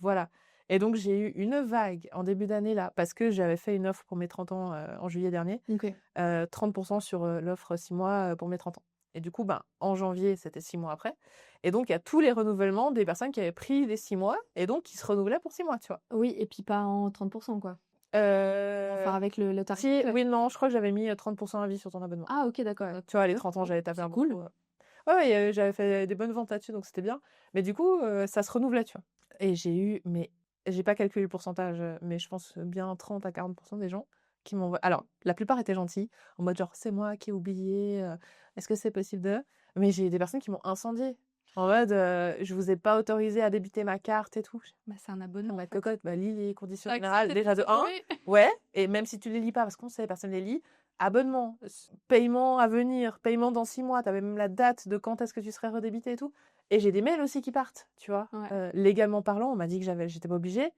Voilà. Et donc, j'ai eu une vague en début d'année, là, parce que j'avais fait une offre pour mes 30 ans en juillet dernier. Ok. 30% sur l'offre 6 mois pour mes 30 ans. Et du coup, ben, en janvier, c'était 6 mois après. Et donc, il y a tous les renouvellements des personnes qui avaient pris des 6 mois et donc qui se renouvelaient pour 6 mois, tu vois. Oui, et puis pas en 30%, quoi. Euh, Enfin, avec le tarif. Si, oui, non, je crois que j'avais mis 30% à vie sur ton abonnement. Ah, ok, d'accord. Tu vois, les 30 ans, j'avais tapé C'est un cool. beaucoup. Ouais, j'avais fait des bonnes ventes là-dessus, donc c'était bien. Mais du coup, ça se renouvelait, tu vois. Et j'ai pas calculé le pourcentage, mais je pense bien 30 à 40% des gens qui m'envoient. Alors, la plupart étaient gentils, en mode genre, c'est moi qui ai oublié, est-ce que c'est possible de. Mais j'ai des personnes qui m'ont incendié. En mode, je vous ai pas autorisé à débiter ma carte et tout. Bah, c'est un abonnement. Ma cocotte, bah, lis les conditions Accès. générales. Déjà de 1, Oui. ouais, et même si tu les lis pas, parce qu'on sait, personne les lit, abonnement, paiement à venir, paiement dans 6 mois, t'avais même la date de quand est-ce que tu serais redébité et tout. Et j'ai des mails aussi qui partent, tu vois. Ouais. Légalement parlant, on m'a dit que j'étais pas obligée,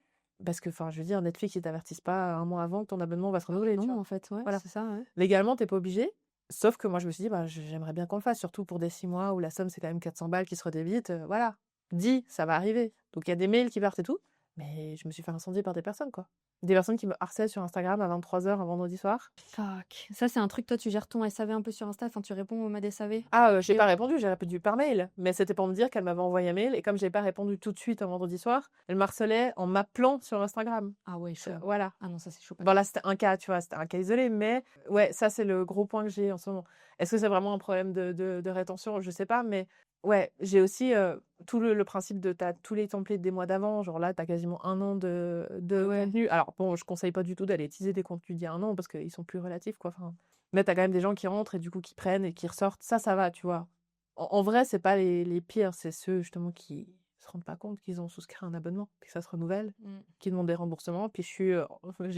parce que, enfin, je veux dire, Netflix, ils t'avertissent pas un mois avant que ton abonnement va se renouveler, tu Non, vois. en fait, ouais, Voilà. c'est ça, ouais. Légalement, t'es pas obligé. Sauf que moi, je me suis dit, bah, j'aimerais bien qu'on le fasse, surtout pour des 6 mois où la somme, c'est quand même 400 balles qui se redébitent. Voilà. Dis, ça va arriver. Donc, il y a des mails qui partent et tout. Mais je me suis fait incendier par des personnes, quoi. Des personnes qui me harcèlent sur Instagram à 23h un vendredi soir. Fuck. Ça, c'est un truc, toi, tu gères ton SAV un peu sur Insta, enfin, tu réponds au MAD SAV. Ah, j'ai Et- pas répondu, j'ai répondu par mail. Mais c'était pour me dire qu'elle m'avait envoyé un mail. Et comme j'ai pas répondu tout de suite un vendredi soir, elle m'harcelait en m'appelant sur Instagram. Ah ouais, chaud. Voilà. Ah non, ça, c'est chaud. Bon, là, c'était un cas, tu vois, c'était un cas isolé, mais ouais, ça, c'est le gros point que j'ai en ce moment. Est-ce que c'est vraiment un problème de rétention? Je sais pas, mais ouais, j'ai aussi tout le principe de t'as tous les templates des mois d'avant, genre là, t'as quasiment un an de Ouais. contenu. Alors, bon, je conseille pas du tout d'aller utiliser des contenus d'il y a un an parce qu'ils sont plus relatifs, quoi. Enfin, mais t'as quand même des gens qui rentrent et du coup qui prennent et qui ressortent. Ça va, tu vois. En vrai, c'est pas les pires, c'est ceux justement qui se rendent pas compte qu'ils ont souscrit un abonnement, puis que ça se renouvelle, qui demandent des remboursements, puis j'ai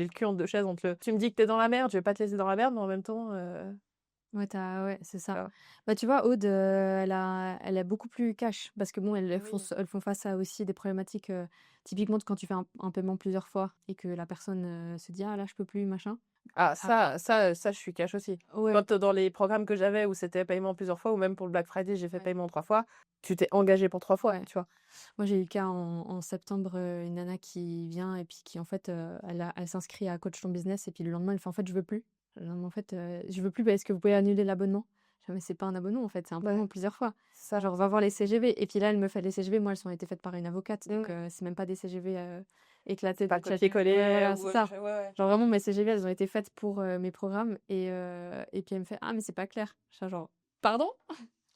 le cul entre deux chaises entre tu me dis que t'es dans la merde, je vais pas te laisser dans la merde, mais en même temps, Ouais, ouais, c'est ça. voilà. Bah, tu vois, Aude, elle a beaucoup plus cash parce que bon, elles Oui. elles font face à aussi des problématiques, typiquement quand tu fais un paiement plusieurs fois et que la personne se dit ah là, je peux plus, machin. Ah, ça, je suis cash aussi. Ouais. Quand dans les programmes que j'avais où c'était paiement plusieurs fois, ou même pour le Black Friday, j'ai fait Ouais. paiement 3 fois, tu t'es engagé pour 3 fois, Ouais. tu vois. Moi, j'ai eu le cas en septembre, une nana qui vient et puis qui, en fait, elle s'inscrit à Coach ton business et puis le lendemain, elle fait en fait, je veux plus. Le lendemain, en fait, je veux plus, est-ce que vous pouvez annuler l'abonnement? Je fais, mais c'est pas un abonnement, en fait, c'est un paiement plusieurs fois. Ça, Genre, va voir les CGV. Et puis là, elle me fait les CGV. Moi, elles ont été faites par une avocate. Donc, Mm. c'est même pas des CGV éclatés. pas de chat. copier-coller. Ouais, voilà, ou- c'est ça. ouais. Genre, vraiment, mes CGV, elles ont été faites pour mes programmes. Et puis, elle me fait, ah, mais c'est pas clair. Je suis genre, pardon?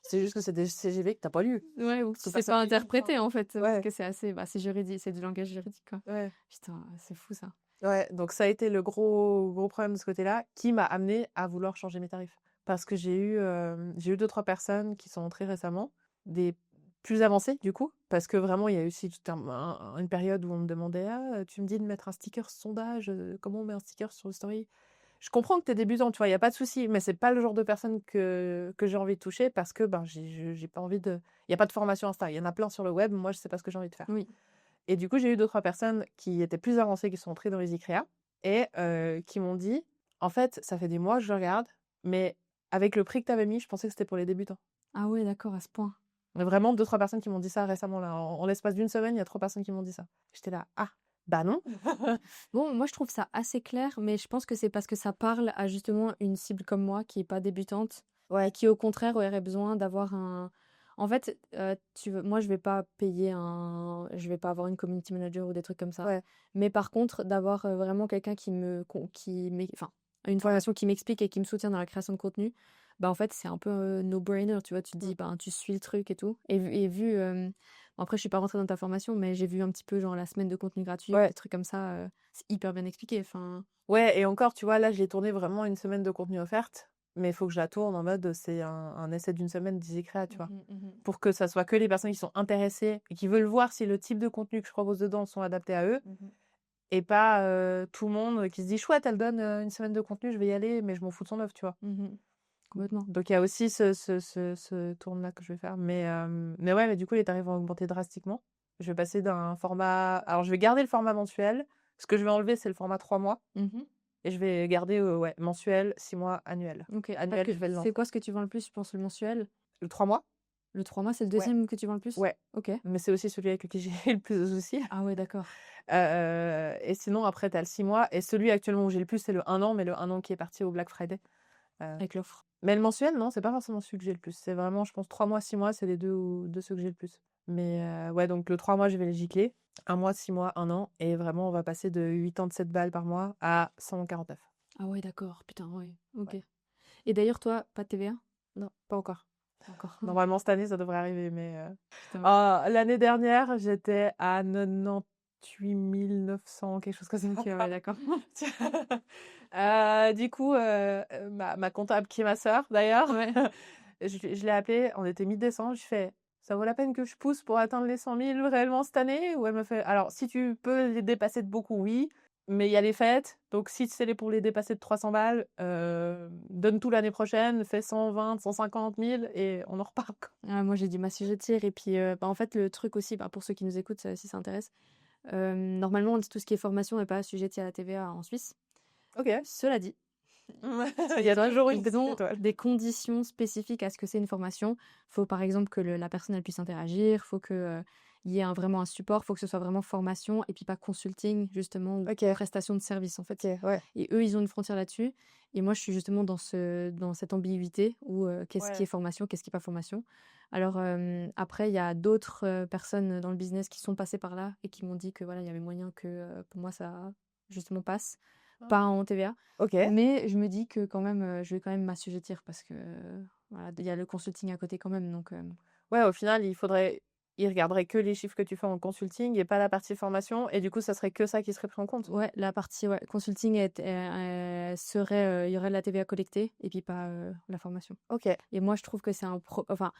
C'est juste que c'est des CGV que t'as pas lu. Ouais, ou que Que tu sais personne pas les lit, interpréter, en fait. Parce Ouais. que c'est assez, c'est juridique, c'est du langage juridique, quoi. Ouais. Putain, c'est fou, ça. Ouais, donc ça a été le gros problème de ce côté-là qui m'a amené à vouloir changer mes tarifs. Parce que j'ai eu 2-3 personnes qui sont entrées récemment, des plus avancées du coup, parce que vraiment il y a eu aussi une période où on me demandait ah tu me dis de mettre un sticker sondage, comment on met un sticker sur le story? Je comprends que t'es débutant, tu vois, il y a pas de souci, mais c'est pas le genre de personne que j'ai envie de toucher parce que ben j'ai pas envie de, il y a pas de formation Insta, il y en a plein sur le web, moi je sais pas ce que j'ai envie de faire. Oui. Et du coup, j'ai eu 2-3 personnes qui étaient plus avancées, qui sont entrées dans EasyCrea et qui m'ont dit en fait, ça fait des mois que je regarde, mais avec le prix que tu avais mis, je pensais que c'était pour les débutants. Ah ouais, d'accord, à ce point. Mais vraiment 2-3 personnes qui m'ont dit ça récemment là. En l'espace d'une semaine, il y a 3 personnes qui m'ont dit ça. J'étais là, ah, bah non. Bon, moi, je trouve ça assez clair, mais je pense que c'est parce que ça parle à justement une cible comme moi qui est pas débutante et qui, au contraire, aurait besoin d'avoir un. En fait, moi, je vais pas je vais pas avoir une community manager ou des trucs comme ça. Ouais. Mais par contre, d'avoir vraiment quelqu'un enfin, une formation qui m'explique et qui me soutient dans la création de contenu, bah en fait, c'est un peu no-brainer, tu vois. Tu te dis, ben, tu suis le truc et tout. Et vu. Bon, après, je suis pas rentrée dans ta formation, mais j'ai vu un petit peu, genre, la semaine de contenu gratuit, Ouais. des trucs comme ça. C'est hyper bien expliqué. Enfin, Ouais, et encore, tu vois, là, j'ai tourné vraiment une semaine de contenu offerte, mais il faut que je la tourne en mode c'est un essai d'une semaine d'EasyCrea, tu vois. Pour que ça soit que les personnes qui sont intéressées et qui veulent voir si le type de contenu que je propose dedans sont adaptés à eux. et pas tout le monde qui se dit chouette, elle donne une semaine de contenu, je vais y aller, mais je m'en fous de son œuvre, tu vois. Complètement. Donc il y a aussi ce tourne-là que je vais faire. Mais ouais, mais du coup, les tarifs vont augmenter drastiquement. Je vais passer d'un format. Alors, je vais garder le format mensuel. Ce que je vais enlever, c'est le format 3 mois. Et je vais garder ouais, mensuel, 6 mois, annuel. Ok. Annuel, je vais le lancer. C'est quoi ce que tu vends le plus, je pense, le mensuel? Le 3 mois? Le 3 mois, c'est le Ouais. deuxième que tu vends le plus? Ouais. Ok. Mais c'est aussi celui avec lequel j'ai le plus de soucis. Ah ouais, d'accord. Et sinon, après, tu as le 6 mois. Et celui actuellement où j'ai le plus, c'est le 1 an, mais le 1 an qui est parti au Black Friday. Avec l'offre. Mais le mensuel, non, c'est pas forcément celui que j'ai le plus. C'est vraiment, je pense, 3 mois, 6 mois, c'est les deux ceux que j'ai le plus. Mais ouais, donc le 3 mois, je vais les gicler. 1 mois, 6 mois, 1 an. Et vraiment, on va passer de 87 balles par mois à 149. Ah ouais, d'accord. Putain, ouais. Ok. Ouais. Et d'ailleurs, toi, pas de TVA? Non, pas encore. Encore. Normalement, cette année, ça devrait arriver. Mais Putain. l'année dernière, j'étais à 98 900, quelque chose comme ça. Ok, ouais, d'accord. Du coup, ma comptable, qui est ma sœur d'ailleurs, Ouais. je l'ai appelée, on était mi-décembre, je fais, ça vaut la peine que je pousse pour atteindre les 100 000 réellement cette année? Ou elle me fait, alors si tu peux les dépasser de beaucoup, oui, mais il y a les fêtes, donc si c'est pour les dépasser de 300 balles, donne tout l'année prochaine, fais 120, 150 000 et on en reparle, quoi. Ah, moi, j'ai dû m'assujettir. Et puis, en fait, le truc aussi, pour ceux qui nous écoutent, si ça intéresse, normalement, tout ce qui est formation n'est pas assujetti à la TVA en Suisse. Ok. Cela dit, Il y a toujours une ils ont étoile. des conditions spécifiques à ce que c'est une formation. Il faut par exemple que la personne elle puisse interagir, il faut qu'il y ait vraiment un support, il faut que ce soit vraiment formation et puis pas consulting justement ou Ok. prestation de service en fait. Ok, ouais. Et eux, ils ont une frontière là-dessus. Et moi, je suis justement dans cette ambiguïté où qu'est-ce qui Ouais. est formation, qu'est-ce qui n'est pas formation. Alors après, il y a d'autres personnes dans le business qui sont passées par là et qui m'ont dit que voilà, il y avait moyen que pour moi ça justement passe, pas en TVA. Ok. Mais je me dis que quand même, je vais quand même m'assujettir parce que voilà, il y a le consulting à côté quand même. Donc Ouais, au final, il regarderait que les chiffres que tu fais en consulting et pas la partie formation. Et du coup, ça serait que ça qui serait pris en compte. ouais, la partie consulting serait, il y aurait de la TVA collectée et puis pas la formation. Ok. Et moi, je trouve que c'est enfin,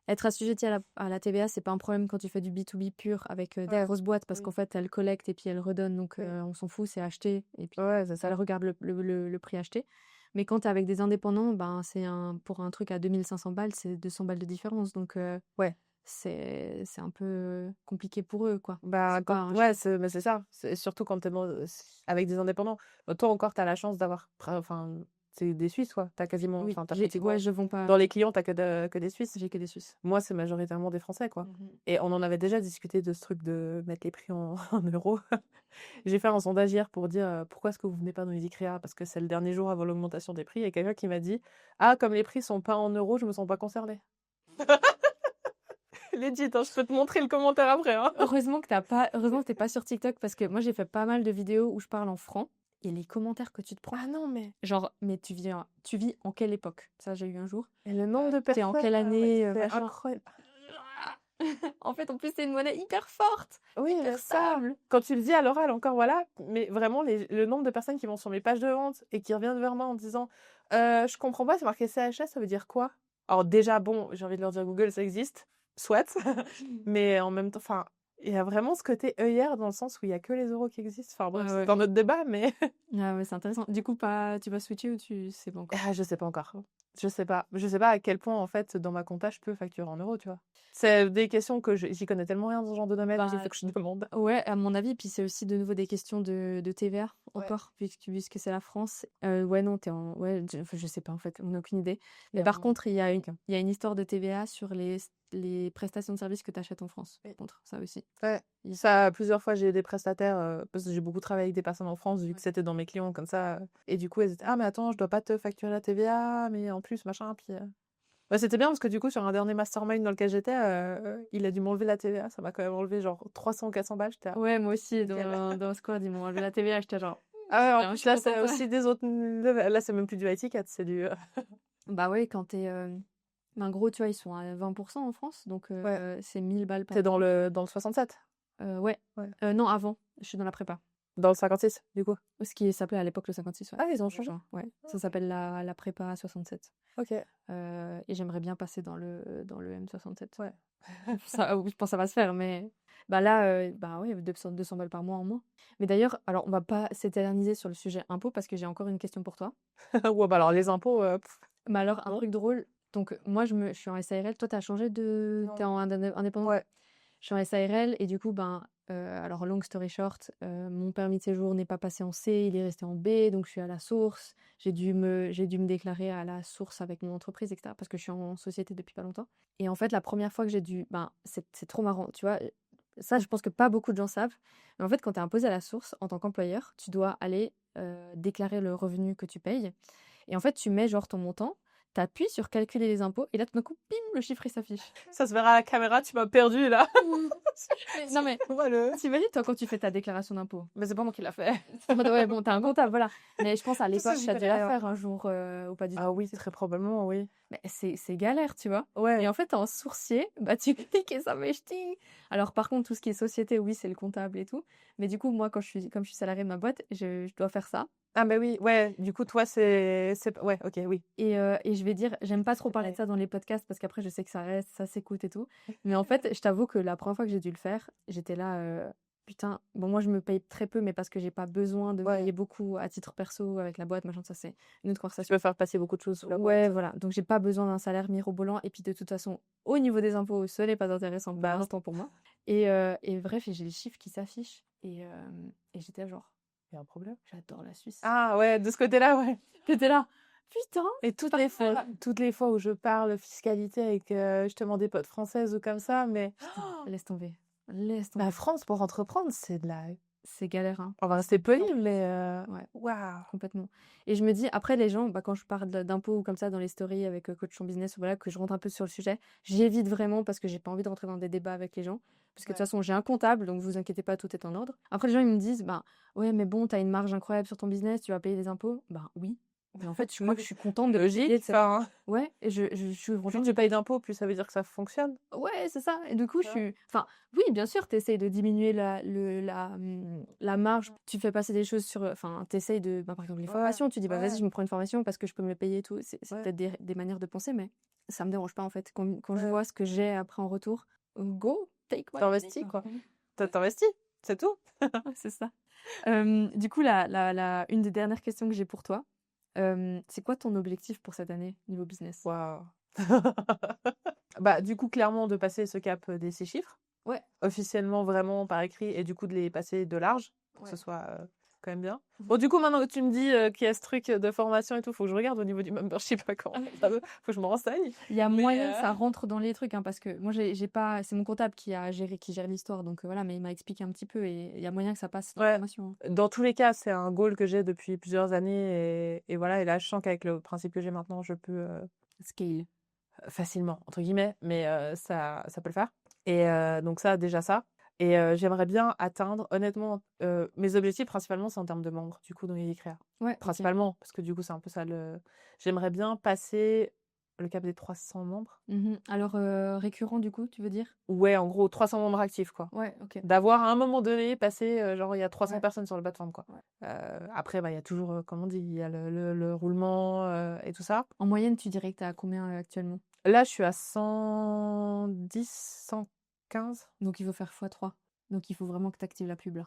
être assujetti à la TVA, c'est pas un problème quand tu fais du B2B pur avec des grosses boîtes parce Oui. qu'en fait, elles collectent et puis elles redonnent. Donc, Oui. on s'en fout, c'est acheté. Et puis, Ouais, c'est ça ça. regarde le prix acheté. Mais quand tu es avec des indépendants, ben, pour un truc à 2500 balles, c'est 200 balles de différence. Donc, Ouais. c'est un peu compliqué pour eux, quoi. Bah, C'est pas un ouais, mais c'est ça. Surtout quand t'es avec des indépendants. Toi encore, t'as la chance d'avoir. Enfin, c'est des Suisses, quoi. T'as quasiment. Oui, Enfin, t'as pratiquement. ouais, je vends pas. Dans les clients, t'as que des Suisses. J'ai que des Suisses. Moi, c'est majoritairement des Français, quoi. Et on en avait déjà discuté de ce truc de mettre les prix en euros. J'ai fait un sondage hier pour dire pourquoi est-ce que vous venez pas dans les ICREA? Parce que c'est le dernier jour avant l'augmentation des prix. Et quelqu'un qui m'a dit, ah, comme les prix sont pas en euros, je me sens pas concernée. Legit, hein, je peux te montrer le commentaire après. Hein. Heureusement que t'es pas sur TikTok parce que moi j'ai fait pas mal de vidéos où je parle en franc et les commentaires que tu te prends. Ah non, mais. Genre, mais tu vis en quelle époque? Ça, j'ai eu un jour. Et le nombre de T'es personnes. en quelle année? C'est Machin. incroyable. En fait, en plus, c'est une monnaie hyper forte, Oui, hyper mais ça, stable. quand tu le dis à l'oral, encore voilà, mais vraiment, le nombre de personnes qui vont sur mes pages de vente et qui reviennent vers moi en disant je comprends pas, c'est marqué CHS, ça veut dire quoi? Alors, déjà, bon, j'ai envie de leur dire Google, ça existe, soit, mais en même temps, enfin, il y a vraiment ce côté œillère dans le sens où il y a que les euros qui existent. Enfin, bref, Ouais. c'est un autre débat, mais. Ah ouais, c'est intéressant. Du coup, tu vas switcher ou tu sais pas encore? Ah, je sais pas encore. Je sais pas. Je sais pas à quel point, en fait, dans ma compta, je peux facturer en euros, tu vois. C'est des questions que j'y connais tellement rien dans ce genre de domaine, qu'il faut que je demande. Ouais, à mon avis, puis c'est aussi de nouveau des questions de TVA Ouais. encore, puisque c'est la France. Ouais, non, ouais, je sais pas en fait, on n'a aucune idée. Mais par contre, il y a une histoire de TVA sur les prestations de services que tu achètes en France. Oui. Par contre, ça aussi. Ouais, ça, plusieurs fois, j'ai eu des prestataires, parce que j'ai beaucoup travaillé avec des personnes en France, vu que c'était dans mes clients comme ça. Et du coup, elles étaient, ah, mais attends, je dois pas te facturer la TVA, mais en plus, machin. Puis, ouais, c'était bien parce que du coup, sur un dernier mastermind dans lequel j'étais, il a dû m'enlever la TVA. Ça m'a quand même enlevé genre 300 ou 400 balles. J'étais, Ouais, moi aussi, nickel. dans Squad, ils m'ont enlevé la TVA, j'étais genre. Ah ouais, en Alors, plus, je suis là, c'est contente. aussi des autres levels. Là, c'est même plus du high ticket, c'est du. Bah ouais, quand t'es. Ben, gros, tu vois, ils sont à 20% en France, donc Ouais. c'est 1000 balles par T'es dans le 67. Ouais. Ouais. Non, avant, je suis dans la prépa. Dans le 56, du coup. Ce qui s'appelait à l'époque le 56, ouais. Ah, ils ont changé. Ouais. Ça s'appelle la prépa 67. Ok. Et j'aimerais bien passer dans le M67. Ouais. Ça, je pense que ça va se faire, mais bah là, bah oui, 200 balles par mois en moins. Mais d'ailleurs, alors on va pas s'éterniser sur le sujet impôts parce que j'ai encore une question pour toi. Ouais, bah alors les impôts, Mais alors, un non. truc drôle, donc moi je suis en SARL, toi t'as changé de. T'es Non. en indépendant? Ouais. Je suis en SARL et du coup, ben, alors long story short, mon permis de séjour n'est pas passé en C, il est resté en B, donc je suis à la source. J'ai dû me déclarer à la source avec mon entreprise, etc. parce que je suis en société depuis pas longtemps. Et en fait, la première fois que j'ai dû, ben, c'est trop marrant, tu vois. Ça, je pense que pas beaucoup de gens savent. Mais en fait, quand tu es imposé à la source en tant qu'employeur, tu dois aller déclarer le revenu que tu payes. Et en fait, tu mets genre ton montant, tu appuies sur calculer les impôts, et là, tout d'un coup, bim, le chiffre il s'affiche. Ça se verra à la caméra, tu m'as perdu là. Non mais, Voilà. t'imagines toi quand tu fais ta déclaration d'impôt? Mais c'est pas moi qui l'a fait. Ouais, bon, t'as un comptable, voilà. Mais je pense à Ça, l'époque, j'y t'as dû connais la rien. faire un jour ou pas du tout. Ah oui, très probablement, oui. Mais c'est galère, tu vois. Et Ouais. en fait, en sourcier, bah tu cliques et ça fait ch'ting. Alors par contre, tout ce qui est société, oui, c'est le comptable et tout. Mais du coup, moi, comme je suis salariée de ma boîte, je dois faire ça. Ah bah oui, ouais. Du coup, toi, ouais, ok, oui. Et je vais dire, j'aime pas trop parler de ça dans les podcasts parce qu'après, je sais que ça reste, ça s'écoute et tout. Mais en fait, je t'avoue que la première fois que j'ai dû le faire, j'étais là, putain, bon, moi, je me paye très peu, mais parce que j'ai pas besoin de Ouais. payer beaucoup à titre perso avec la boîte, machin, ça, c'est une autre Tu conversation. peux faire passer beaucoup de choses sous la Ouais, boîte. voilà. Donc, j'ai pas besoin d'un salaire mirobolant. Et puis, de toute façon, au niveau des impôts, ce n'est pas intéressant pour Bah, l'instant pour moi. Et bref, j'ai les chiffres qui s'affichent. Et j'étais là, genre, il y a un problème. j'adore la Suisse. Ah ouais, de ce côté-là, ouais. T'étais là, putain. Et toutes les fois où je parle fiscalité avec justement des potes françaises ou comme ça, mais Laisse tomber. Laisse tomber. la France pour entreprendre, c'est de la. C'est galère, hein. On va rester poli, mais Ouais, waouh. complètement. Et je me dis, après, les gens, bah, quand je parle d'impôts ou comme ça dans les stories avec Coach en business, ou voilà, que je rentre un peu sur le sujet, j'évite vraiment parce que j'ai pas envie de rentrer dans des débats avec les gens. Parce que de toute façon, j'ai un comptable, donc vous inquiétez pas, tout est en ordre. Après, les gens, ils me disent, bah, ouais, mais bon, t'as une marge incroyable sur ton business, tu vas payer des impôts. Bah oui. Mais en fait, moi, je suis contente de Logique. payer de cette. Enfin, Ouais, et je suis plus contente. tu payes d'impôts, plus ça veut dire que ça fonctionne. Ouais, c'est ça. Et du coup, je Ouais. suis. Enfin, oui, bien sûr, t'essayes de diminuer la marge. Tu fais passer des choses sur. Enfin, t'essayes de. Bah, par exemple, les formations. Tu dis, bah, vas-y, ouais. je me prends une formation parce que je peux me le payer et tout. C'est Ouais. peut-être des manières de penser, mais ça me dérange pas, en fait. Quand je Ouais. vois ce que j'ai après en retour, go, take my T'investis, money, quoi. T'investis, c'est tout. Ouais, c'est ça. Du coup, une des dernières questions que j'ai pour toi, c'est quoi ton objectif pour cette année, niveau business? Waouh. Bah, du coup, clairement, de passer ce cap des 6 chiffres. Ouais. Officiellement, vraiment, par écrit, et du coup, de les passer de large, pour que ce Ouais. soit quand même bien. Bon, du coup, maintenant que tu me dis qu'il y a ce truc de formation et tout, faut que je regarde au niveau du membership à comment ça veut. Faut que je me renseigne. Il y a Mais, moyen que ça rentre dans les trucs, hein, parce que moi, j'ai pas. C'est mon comptable qui gère l'histoire, donc voilà, mais il m'a expliqué un petit peu et il y a moyen que ça passe dans la Ouais. formation, hein. Dans tous les cas, c'est un goal que j'ai depuis plusieurs années, et voilà. Et là, je sens qu'avec le principe que j'ai maintenant, je peux Scale. facilement, entre guillemets, mais ça peut le faire. Et donc ça, déjà ça. Et j'aimerais bien atteindre, honnêtement, mes objectifs, principalement, c'est en termes de membres, du coup, dans les créa. Ouais, ok. Principalement, parce que du coup, c'est un peu ça J'aimerais bien passer le cap des 300 membres. Mhm. Alors, récurrent, du coup, tu veux dire? Ouais, en gros, 300 membres actifs, quoi. Ouais, ok. D'avoir à un moment donné passé, genre, il y a 300 Ouais. personnes sur la plateforme, quoi. Ouais. Après, bah, il y a toujours, comme on dit, il y a le roulement et tout ça. En moyenne, tu dirais que t'as combien actuellement? Là, je suis à 110, 115. Donc, il faut faire x3. Donc, il faut vraiment que tu actives la pub, là.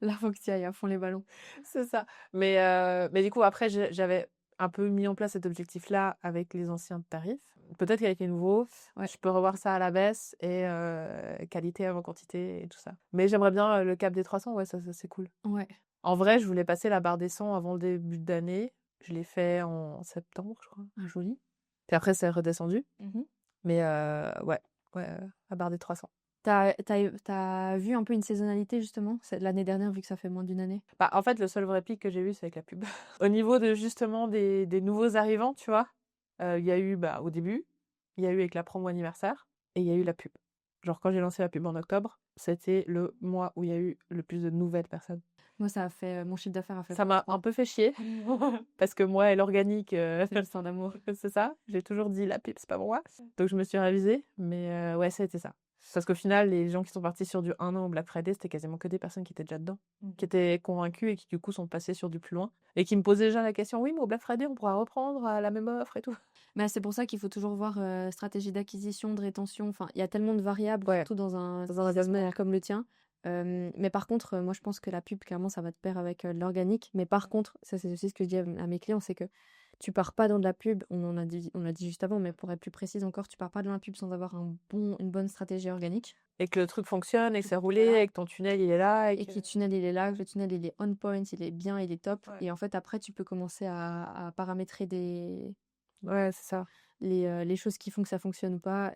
Là, faut que tu ailles à fond les ballons. C'est ça. Mais du coup, après, j'avais un peu mis en place cet objectif-là avec les anciens tarifs. Peut-être qu'avec les nouveaux, Ouais. je peux revoir ça à la baisse et qualité avant quantité et tout ça. Mais j'aimerais bien le cap des 300, ouais, ça c'est cool. Ouais. En vrai, je voulais passer la barre des 100 avant le début d'année. Je l'ai fait en septembre, je crois. Ah, joli. Puis après, c'est redescendu. Mhm. Mais ouais, la barre des 300. T'as vu un peu une saisonnalité, justement, l'année dernière, vu que ça fait moins d'une année? Bah, en fait, le seul vrai pic que j'ai eu, c'est avec la pub. Au niveau de justement des nouveaux arrivants, tu vois, il y a eu au début, il y a eu avec la promo anniversaire, et il y a eu la pub. Genre, quand j'ai lancé la pub en octobre, c'était le mois où il y a eu le plus de nouvelles personnes. Moi, ça a fait. Mon chiffre d'affaires a fait. Ça m'a un peu fait chier, parce que moi et l'organique, C'est une histoire d'amour. c'est ça. J'ai toujours dit la pub, c'est pas pour moi. Donc, je me suis révisée, mais ouais, c'était ça. Parce qu'au final, les gens qui sont partis sur du 1 an au Black Friday, c'était quasiment que des personnes qui étaient déjà dedans, qui étaient convaincues et qui du coup sont passées sur du plus loin et qui me posaient déjà la question: «Oui, mais au Black Friday, on pourra reprendre à la même offre et tout». Mais c'est pour ça qu'il faut toujours voir stratégie d'acquisition, de rétention. Enfin, il y a tellement de variables, Ouais. surtout dans un Dans un business business. model comme le tien. Mais par contre, moi, je pense que la pub, clairement, ça va de pair avec l'organique. Mais par contre, ça, c'est aussi ce que je dis à mes clients, c'est que tu pars pas dans de la pub. On l'a dit juste avant, mais pour être plus précise encore, tu pars pas dans la pub sans avoir une bonne stratégie organique. Et que le truc fonctionne et que c'est roulé Voilà. et que ton tunnel, il est là Et que le tunnel, il est là, que le tunnel, il est on point, il est bien, il est top. Ouais. Et en fait, après, tu peux commencer à paramétrer Ouais, c'est ça. les choses qui font que ça fonctionne ou pas.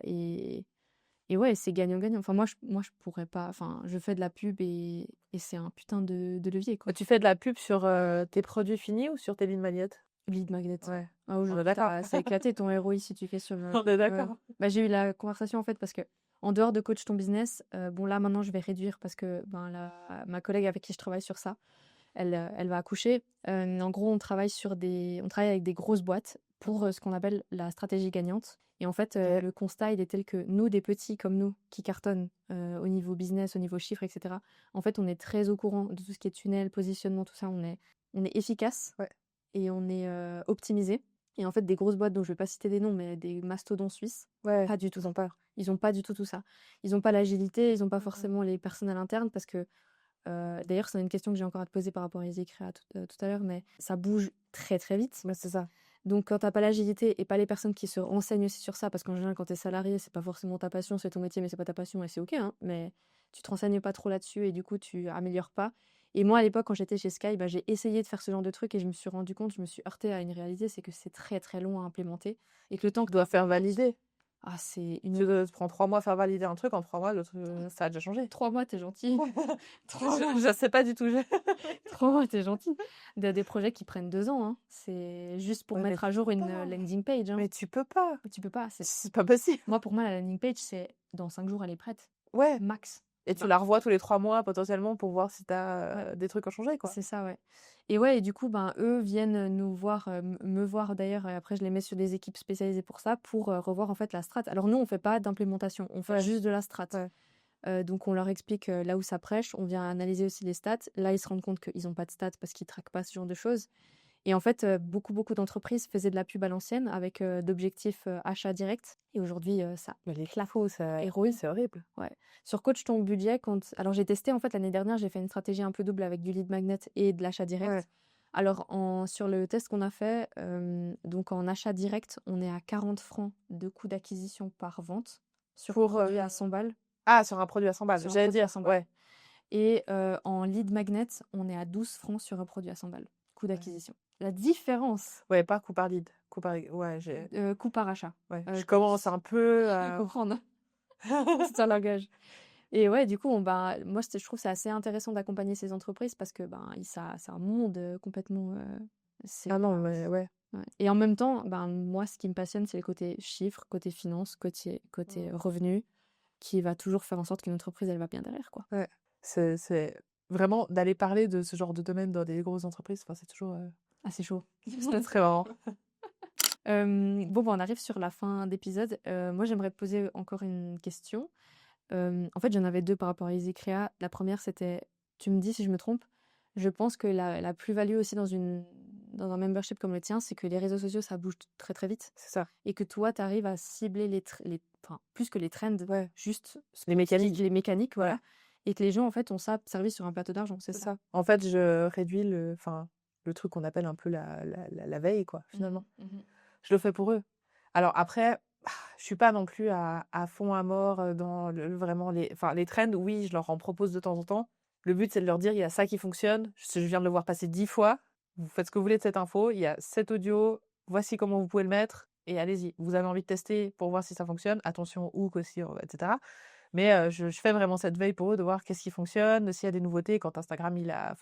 Et ouais, c'est gagnant-gagnant. Enfin, moi, je pourrais pas. Enfin, je fais de la pub et c'est un putain de levier, quoi. Tu fais de la pub sur tes produits finis ou sur tes lead magnets? Lead magnet. Ouais, Ah, on est aujourd'hui, d'accord. ça a éclaté ton ROI si tu fais sur. On est d'accord. Bah, j'ai eu la conversation en fait parce que en dehors de coach ton business, bon là maintenant je vais réduire parce que ben, ma collègue avec qui je travaille sur ça, elle va accoucher. En gros, on travaille avec des grosses boîtes pour ce qu'on appelle la stratégie gagnante. Et en fait, le constat, il est tel que nous, des petits comme nous, qui cartonnent au niveau business, au niveau chiffres, etc., en fait, on est très au courant de tout ce qui est tunnel, positionnement, tout ça. On est efficace et on est optimisé. Et en fait, des grosses boîtes dont je ne vais pas citer des noms, mais des mastodons suisses, pas du tout. Ils n'ont pas du tout ça. Ils n'ont pas l'agilité, ils n'ont pas forcément les personnels internes parce que d'ailleurs, c'est une question que j'ai encore à te poser par rapport à Easycrea tout à l'heure, mais ça bouge très très vite. C'est ça. Donc, quand tu n'as pas l'agilité et pas les personnes qui se renseignent aussi sur ça, parce qu'en général, quand tu es salarié, c'est pas forcément ta passion, c'est ton métier, mais c'est pas ta passion et c'est ok, hein, mais tu te renseignes pas trop là-dessus et du coup, tu améliores pas. Et moi, à l'époque, quand j'étais chez Sky, bah, j'ai essayé de faire ce genre de truc et je me suis rendu compte, je me suis heurtée à une réalité, c'est que c'est très très long à implémenter et que le temps que Tu dois faire valider. Ah, c'est une. Tu prends 3 mois à faire valider un truc, en 3 mois, ça a déjà changé. 3 mois, t'es gentil. 3 mois. Je sais pas du tout. 3 mois, t'es gentil. Des projets qui prennent 2 ans, hein. C'est juste pour mettre à jour une landing page. Hein. Mais tu peux pas. Tu peux pas. C'est pas possible. Moi, pour moi, la landing page, c'est dans 5 jours, elle est prête. Ouais. Max. Et tu la revois tous les 3 mois potentiellement pour voir si t'as des trucs à changer, quoi. C'est ça, ouais. Et ouais, et du coup, ben, eux viennent nous voir, me voir d'ailleurs, et après je les mets sur des équipes spécialisées pour ça, pour revoir en fait la strat. Alors nous, on fait pas d'implémentation, on fait juste de la strat. Donc on leur explique là où ça prêche, on vient analyser aussi les stats. Là, ils se rendent compte qu'ils n'ont pas de stats parce qu'ils traquent pas ce genre de choses. Et en fait, beaucoup d'entreprises faisaient de la pub à l'ancienne avec d'objectifs achat direct. Et aujourd'hui, ça les clafos, ça héroïne. C'est horrible. Ouais. Sur Coach ton budget, alors j'ai testé en fait l'année dernière, j'ai fait une stratégie un peu double avec du lead magnet et de l'achat direct. Ouais. Alors sur le test qu'on a fait, donc en achat direct, on est à 40 francs de coût d'acquisition par vente sur un produit à 100 balles. Ah, sur un produit à 100 balles, Sur un j'allais produit à dire. 100 balles. Ouais. Et en lead magnet, on est à 12 francs sur un produit à 100 balles, coût d'acquisition. La différence. Ouais, pas coût par lead. Coût par coût par achat. Ouais. Je commence un peu à comprendre. C'est un langage. Et ouais, du coup, moi, je trouve que c'est assez intéressant d'accompagner ces entreprises parce que ça, c'est un monde complètement. Ah non, mais ouais. Et en même temps, moi, ce qui me passionne, c'est le côté chiffres, côté finance, côté revenu, qui va toujours faire en sorte qu'une entreprise, elle va bien derrière, quoi. Ouais. C'est vraiment d'aller parler de ce genre de domaine dans des grosses entreprises, c'est toujours assez chaud. C'est très marrant. Bon, on arrive sur la fin d'épisode. Moi, j'aimerais te poser encore une question. En fait, j'en avais 2 par rapport à Easycrea. La première, c'était, tu me dis si je me trompe, je pense que la plus-value aussi dans un membership comme le tien, c'est que les réseaux sociaux, ça bouge très très vite. C'est ça. Et que toi, tu arrives à cibler enfin, plus que les trends, juste les mécaniques. Les mécaniques, voilà. Et que les gens, en fait, ont ça servi sur un plateau d'argent, c'est ça. En fait, je réduis le truc qu'on appelle un peu la veille, quoi, finalement. Je le fais pour eux. Alors après, je suis pas non plus à fond à mort dans vraiment les trends. Oui, je leur en propose de temps en temps. Le but, c'est de leur dire, il y a ça qui fonctionne. Je viens de le voir passer 10 fois. Vous faites ce que vous voulez de cette info. Il y a cet audio. Voici comment vous pouvez le mettre. Et allez-y. Vous avez envie de tester pour voir si ça fonctionne. Attention, hook aussi, etc. Mais je fais vraiment cette veille pour eux de voir qu'est-ce qui fonctionne, s'il y a des nouveautés. Quand Instagram, il a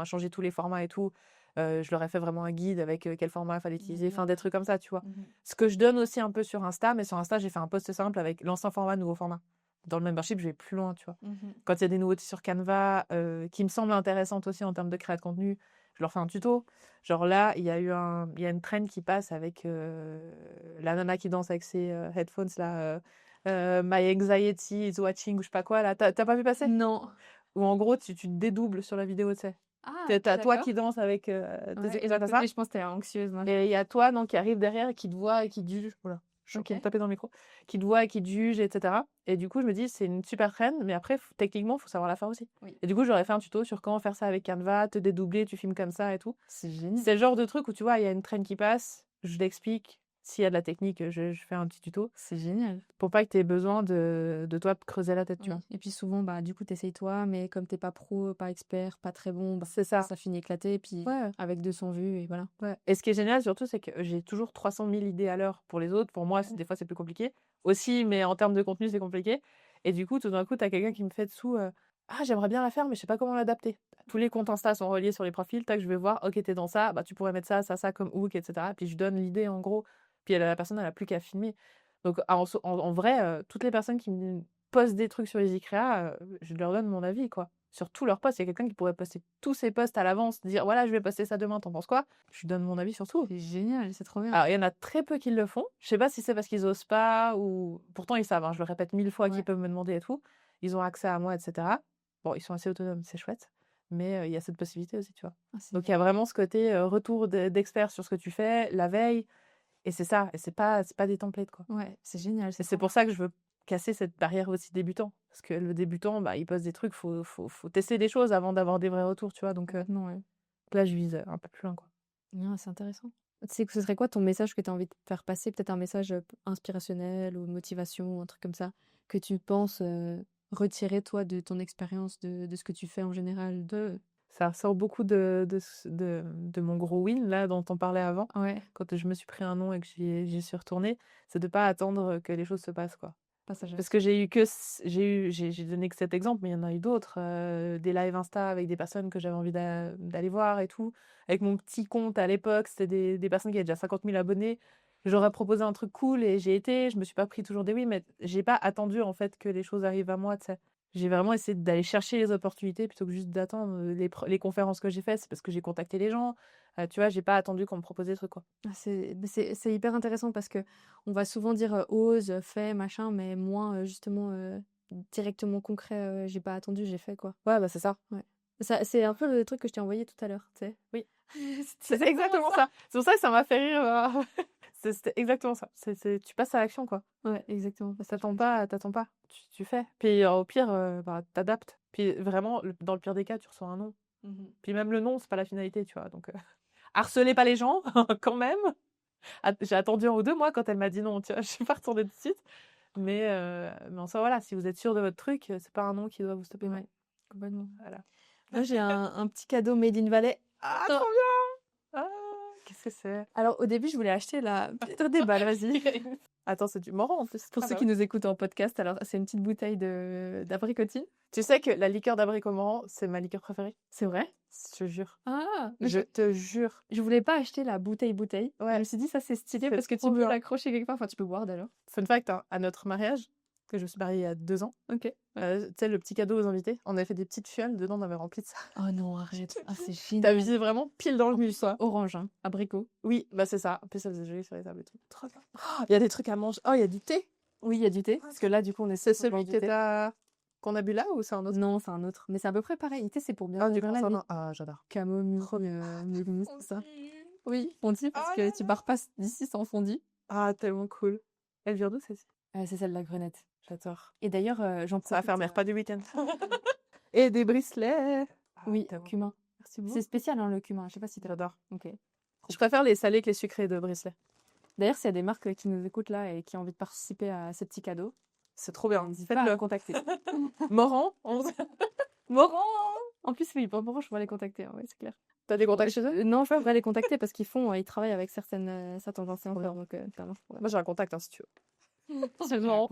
changé tous les formats et tout, je leur ai fait vraiment un guide avec quel format il fallait utiliser, des trucs comme ça, tu vois. Ce que je donne aussi un peu sur Insta, mais sur Insta, j'ai fait un post simple avec l'ancien format, nouveau format. Dans le membership, je vais plus loin, tu vois. Quand il y a des nouveautés sur Canva qui me semblent intéressantes aussi en termes de création de contenu, je leur fais un tuto. Genre là, il y a une trend qui passe avec la nana qui danse avec ses headphones là. My Anxiety is Watching ou je sais pas quoi là. T'as pas vu passer? Non. Où en gros tu te dédoubles sur la vidéo, tu sais. Ah, T'as toi d'accord. qui danse avec des Ouais, et de écouteurs l'autre comme ça. côté, je pense que t'es anxieuse, moi. Et il y a toi non, qui arrive derrière et qui te voit et qui te juge. Voilà, je suis en train de Ok. taper dans le micro. Qui te voit et qui te juge, etc. Et du coup, je me dis, c'est une super trend, mais après, techniquement, il faut savoir la faire aussi. Oui. Et du coup, j'aurais fait un tuto sur comment faire ça avec Canva, te dédoubler, tu filmes comme ça et tout. C'est génial. C'est le genre de truc où tu vois, il y a une trend qui passe, je l'explique. S'il y a de la technique, je fais un petit tuto C'est génial. pour pas que tu aies besoin de toi creuser la tête, tu Oui. vois. Et puis souvent, bah, du coup, t'essayes toi, mais comme t'es pas pro, pas expert, pas très bon, bah, C'est ça. ça finit éclaté, puis Ouais. avec 200 vues, et voilà. Ouais. Et ce qui est génial surtout, c'est que j'ai toujours 300 000 idées à l'heure pour les autres. Pour moi, des fois, c'est plus compliqué aussi, mais en termes de contenu, c'est compliqué. Et du coup, tout d'un coup, tu as quelqu'un qui me fait dessous Ah, j'aimerais bien la faire, mais je sais pas comment l'adapter. Tous les comptes Insta sont reliés sur les profils. Tac, je vais voir, ok, t'es dans ça, bah, tu pourrais mettre ça comme hook, etc. Puis je donne l'idée en gros. Puis la personne, elle a plus qu'à filmer. Donc en vrai, toutes les personnes qui me postent des trucs sur les ICREA, je leur donne mon avis, quoi. Sur tous leurs posts, il y a quelqu'un qui pourrait poster tous ses posts à l'avance, dire voilà, je vais poster ça demain, t'en penses quoi? Je lui donne mon avis sur tout. C'est génial, c'est trop bien. Alors, il y en a très peu qui le font. Je sais pas si c'est parce qu'ils osent pas ou. Pourtant, ils savent, hein, je le répète 1000 fois Ouais. qu'ils peuvent me demander et tout. Ils ont accès à moi, etc. Bon, ils sont assez autonomes, c'est chouette. Mais il y a cette possibilité aussi, tu vois. Ah, c'est Donc, il y a vraiment ce côté retour d'expert sur ce que tu fais, la veille. Et c'est ça. Et c'est pas des templates, quoi. Ouais, c'est génial. Et C'est c'est trop pour ça que je veux casser cette barrière aussi débutant. Parce que le débutant, bah, il pose des trucs, faut tester des choses avant d'avoir des vrais retours, tu vois. Donc complètement, ouais. là, je vise un peu plus loin, quoi. Ah, c'est intéressant. Tu sais que ce serait quoi ton message que tu as envie de faire passer? Peut-être un message inspirationnel ou de motivation, un truc comme ça, que tu penses retirer, toi, de ton expérience, de ce que tu fais en général. Ça ressort beaucoup de mon gros win, là, dont on parlait avant. Ouais, Quand je me suis pris un nom et que j'y suis retournée, c'est de pas attendre que les choses se passent, quoi. passage à Parce que j'ai donné que cet exemple, mais il y en a eu d'autres. Des lives Insta avec des personnes que j'avais envie d'aller voir et tout. Avec mon petit compte à l'époque, c'était des personnes qui avaient déjà 50 000 abonnés. J'aurais proposé un truc cool et j'ai été. Je me suis pas pris toujours des oui, mais j'ai pas attendu en fait que les choses arrivent à moi, tu sais. J'ai vraiment essayé d'aller chercher les opportunités plutôt que juste d'attendre. Les conférences que j'ai faites, c'est parce que j'ai contacté les gens. Tu vois, j'ai pas attendu qu'on me propose des trucs, quoi. Ah, c'est hyper intéressant parce que on va souvent dire ose, fais, machin, mais moins justement directement concret, j'ai pas attendu, j'ai fait quoi. Ouais, bah c'est ça. Ouais. Ça, c'est un peu le truc que je t'ai envoyé tout à l'heure, tu sais. Oui. C'est C'est exactement ça. C'est pour ça que ça m'a fait rire. C'était exactement ça. Tu passes à l'action, quoi. Ouais, exactement. T'attends pas, tu fais. Puis au pire, bah, t'adaptes. Puis vraiment, dans le pire des cas, tu reçois un non. Puis même le non, c'est pas la finalité, tu vois. Donc, harcelez pas les gens, quand même. J'ai attendu 1 ou 2 mois quand elle m'a dit non, tu vois. Je suis pas retournée tout de suite. Mais en soi, voilà, si vous êtes sûr de votre truc, c'est pas un non qui doit vous stopper. Ouais, complètement. Voilà. Moi, j'ai un petit cadeau Made in Valais. Ah, Attends. trop bien! Ah, qu'est-ce que c'est? Alors, au début, je voulais acheter la Pierre des balles, vas-y. Attends, c'est du Moran en plus. Pour Ah, ceux bah qui ouais. nous écoutent en podcast, alors c'est une petite bouteille d'abricotine. Tu sais que la liqueur d'abricot Moran, c'est ma liqueur préférée? C'est vrai? Je te jure. Ah, mais Je te jure. je voulais pas acheter la bouteille. Ouais. Je me suis dit, ça c'est stylé C'est parce que tu trop peux bien. l'accrocher quelque part. Enfin, tu peux boire d'ailleurs. Fun fact, hein, à notre mariage, que je me suis mariée il y a 2 ans, Ok. tu sais, le petit cadeau aux invités, on avait fait des petites fioles, dedans on avait rempli de ça. Oh non, arrête. Ah, c'est T'as génial. visé vraiment pile dans le mille, ça. Orange, hein. Abricot. Oui, bah c'est ça. En plus, ça faisait joli sur les tables et tout. Trop bien. Oh, il y a des trucs à manger. Oh, il y a du thé. Oui, il y a du thé. Parce que là, du coup, on est C'est sur celui du thé. qu'on a bu là ou c'est un autre? Non, c'est un autre. Mais c'est à peu près pareil. Le thé, c'est pour bien Ah, du ouvrir coup, la vie. Ah, j'adore. Camomille, Trop mousse, tout ça. Oui, on dit parce Oh que là tu là. pars pas d'ici sans fondue. Ah, tellement cool. Elle vient d'où, celle-ci? C'est celle de la Grenette. J'adore. Et d'ailleurs, j'en Ça va profite. faire mes repas du week-end. Et des bricelets. Oui, tellement cumin. Merci beaucoup. C'est spécial, hein, le cumin. Je sais pas si t'as. J'adore. Ok. Je préfère les salés que les sucrés de bricelets. D'ailleurs, s'il y a des marques qui nous écoutent là et qui ont envie de participer à ce petit cadeau, C'est trop bien. n'hésite pas à Faites-le. me contacter. Moran, Moran! En plus, oui, Moran, je pourrais les contacter, hein, ouais, c'est clair. t'as des contacts chez eux? Non, je pourrais les contacter parce ils travaillent avec certains influenceurs, donc clairement, je pourrais. Moi, j'ai un contact, hein, si tu veux. C'est marrant.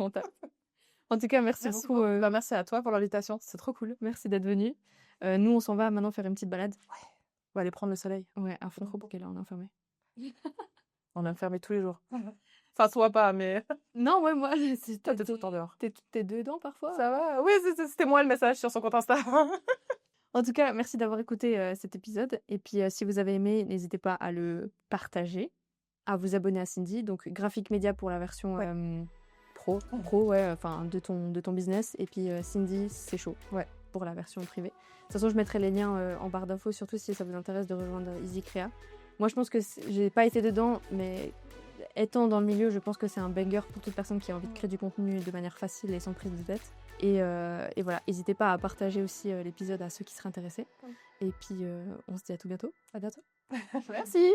En tout cas, merci beaucoup. Bah, merci à toi pour l'invitation. C'est trop cool. Merci d'être venu. Nous, on s'en va maintenant faire une petite balade. On va aller prendre le soleil. Ouais, à fond. trop beau. Ok, là, on est enfermé. On est enfermés tous les jours. Enfin, toi pas, mais Non, ouais, moi, toi, t'es tout le temps dehors. t'es dedans parfois. Ça va? Oui, c'était moi le message sur son compte Insta. En tout cas, merci d'avoir écouté cet épisode. Et puis, si vous avez aimé, n'hésitez pas à le partager, à vous abonner à Cindy. Donc, Graphic Media pour la version Ouais. de ton business. Et puis Cindy, c'est chaud. Ouais. Pour la version privée. De toute façon, je mettrai les liens en barre d'infos, surtout si ça vous intéresse de rejoindre EasyCrea. Moi, je pense que j'ai pas été dedans, mais étant dans le milieu, je pense que c'est un banger pour toute personne qui a envie de créer du contenu de manière facile et sans prise de tête. Et voilà, n'hésitez pas à partager aussi l'épisode à ceux qui seraient intéressés. Et puis, on se dit à tout bientôt. À bientôt. Merci.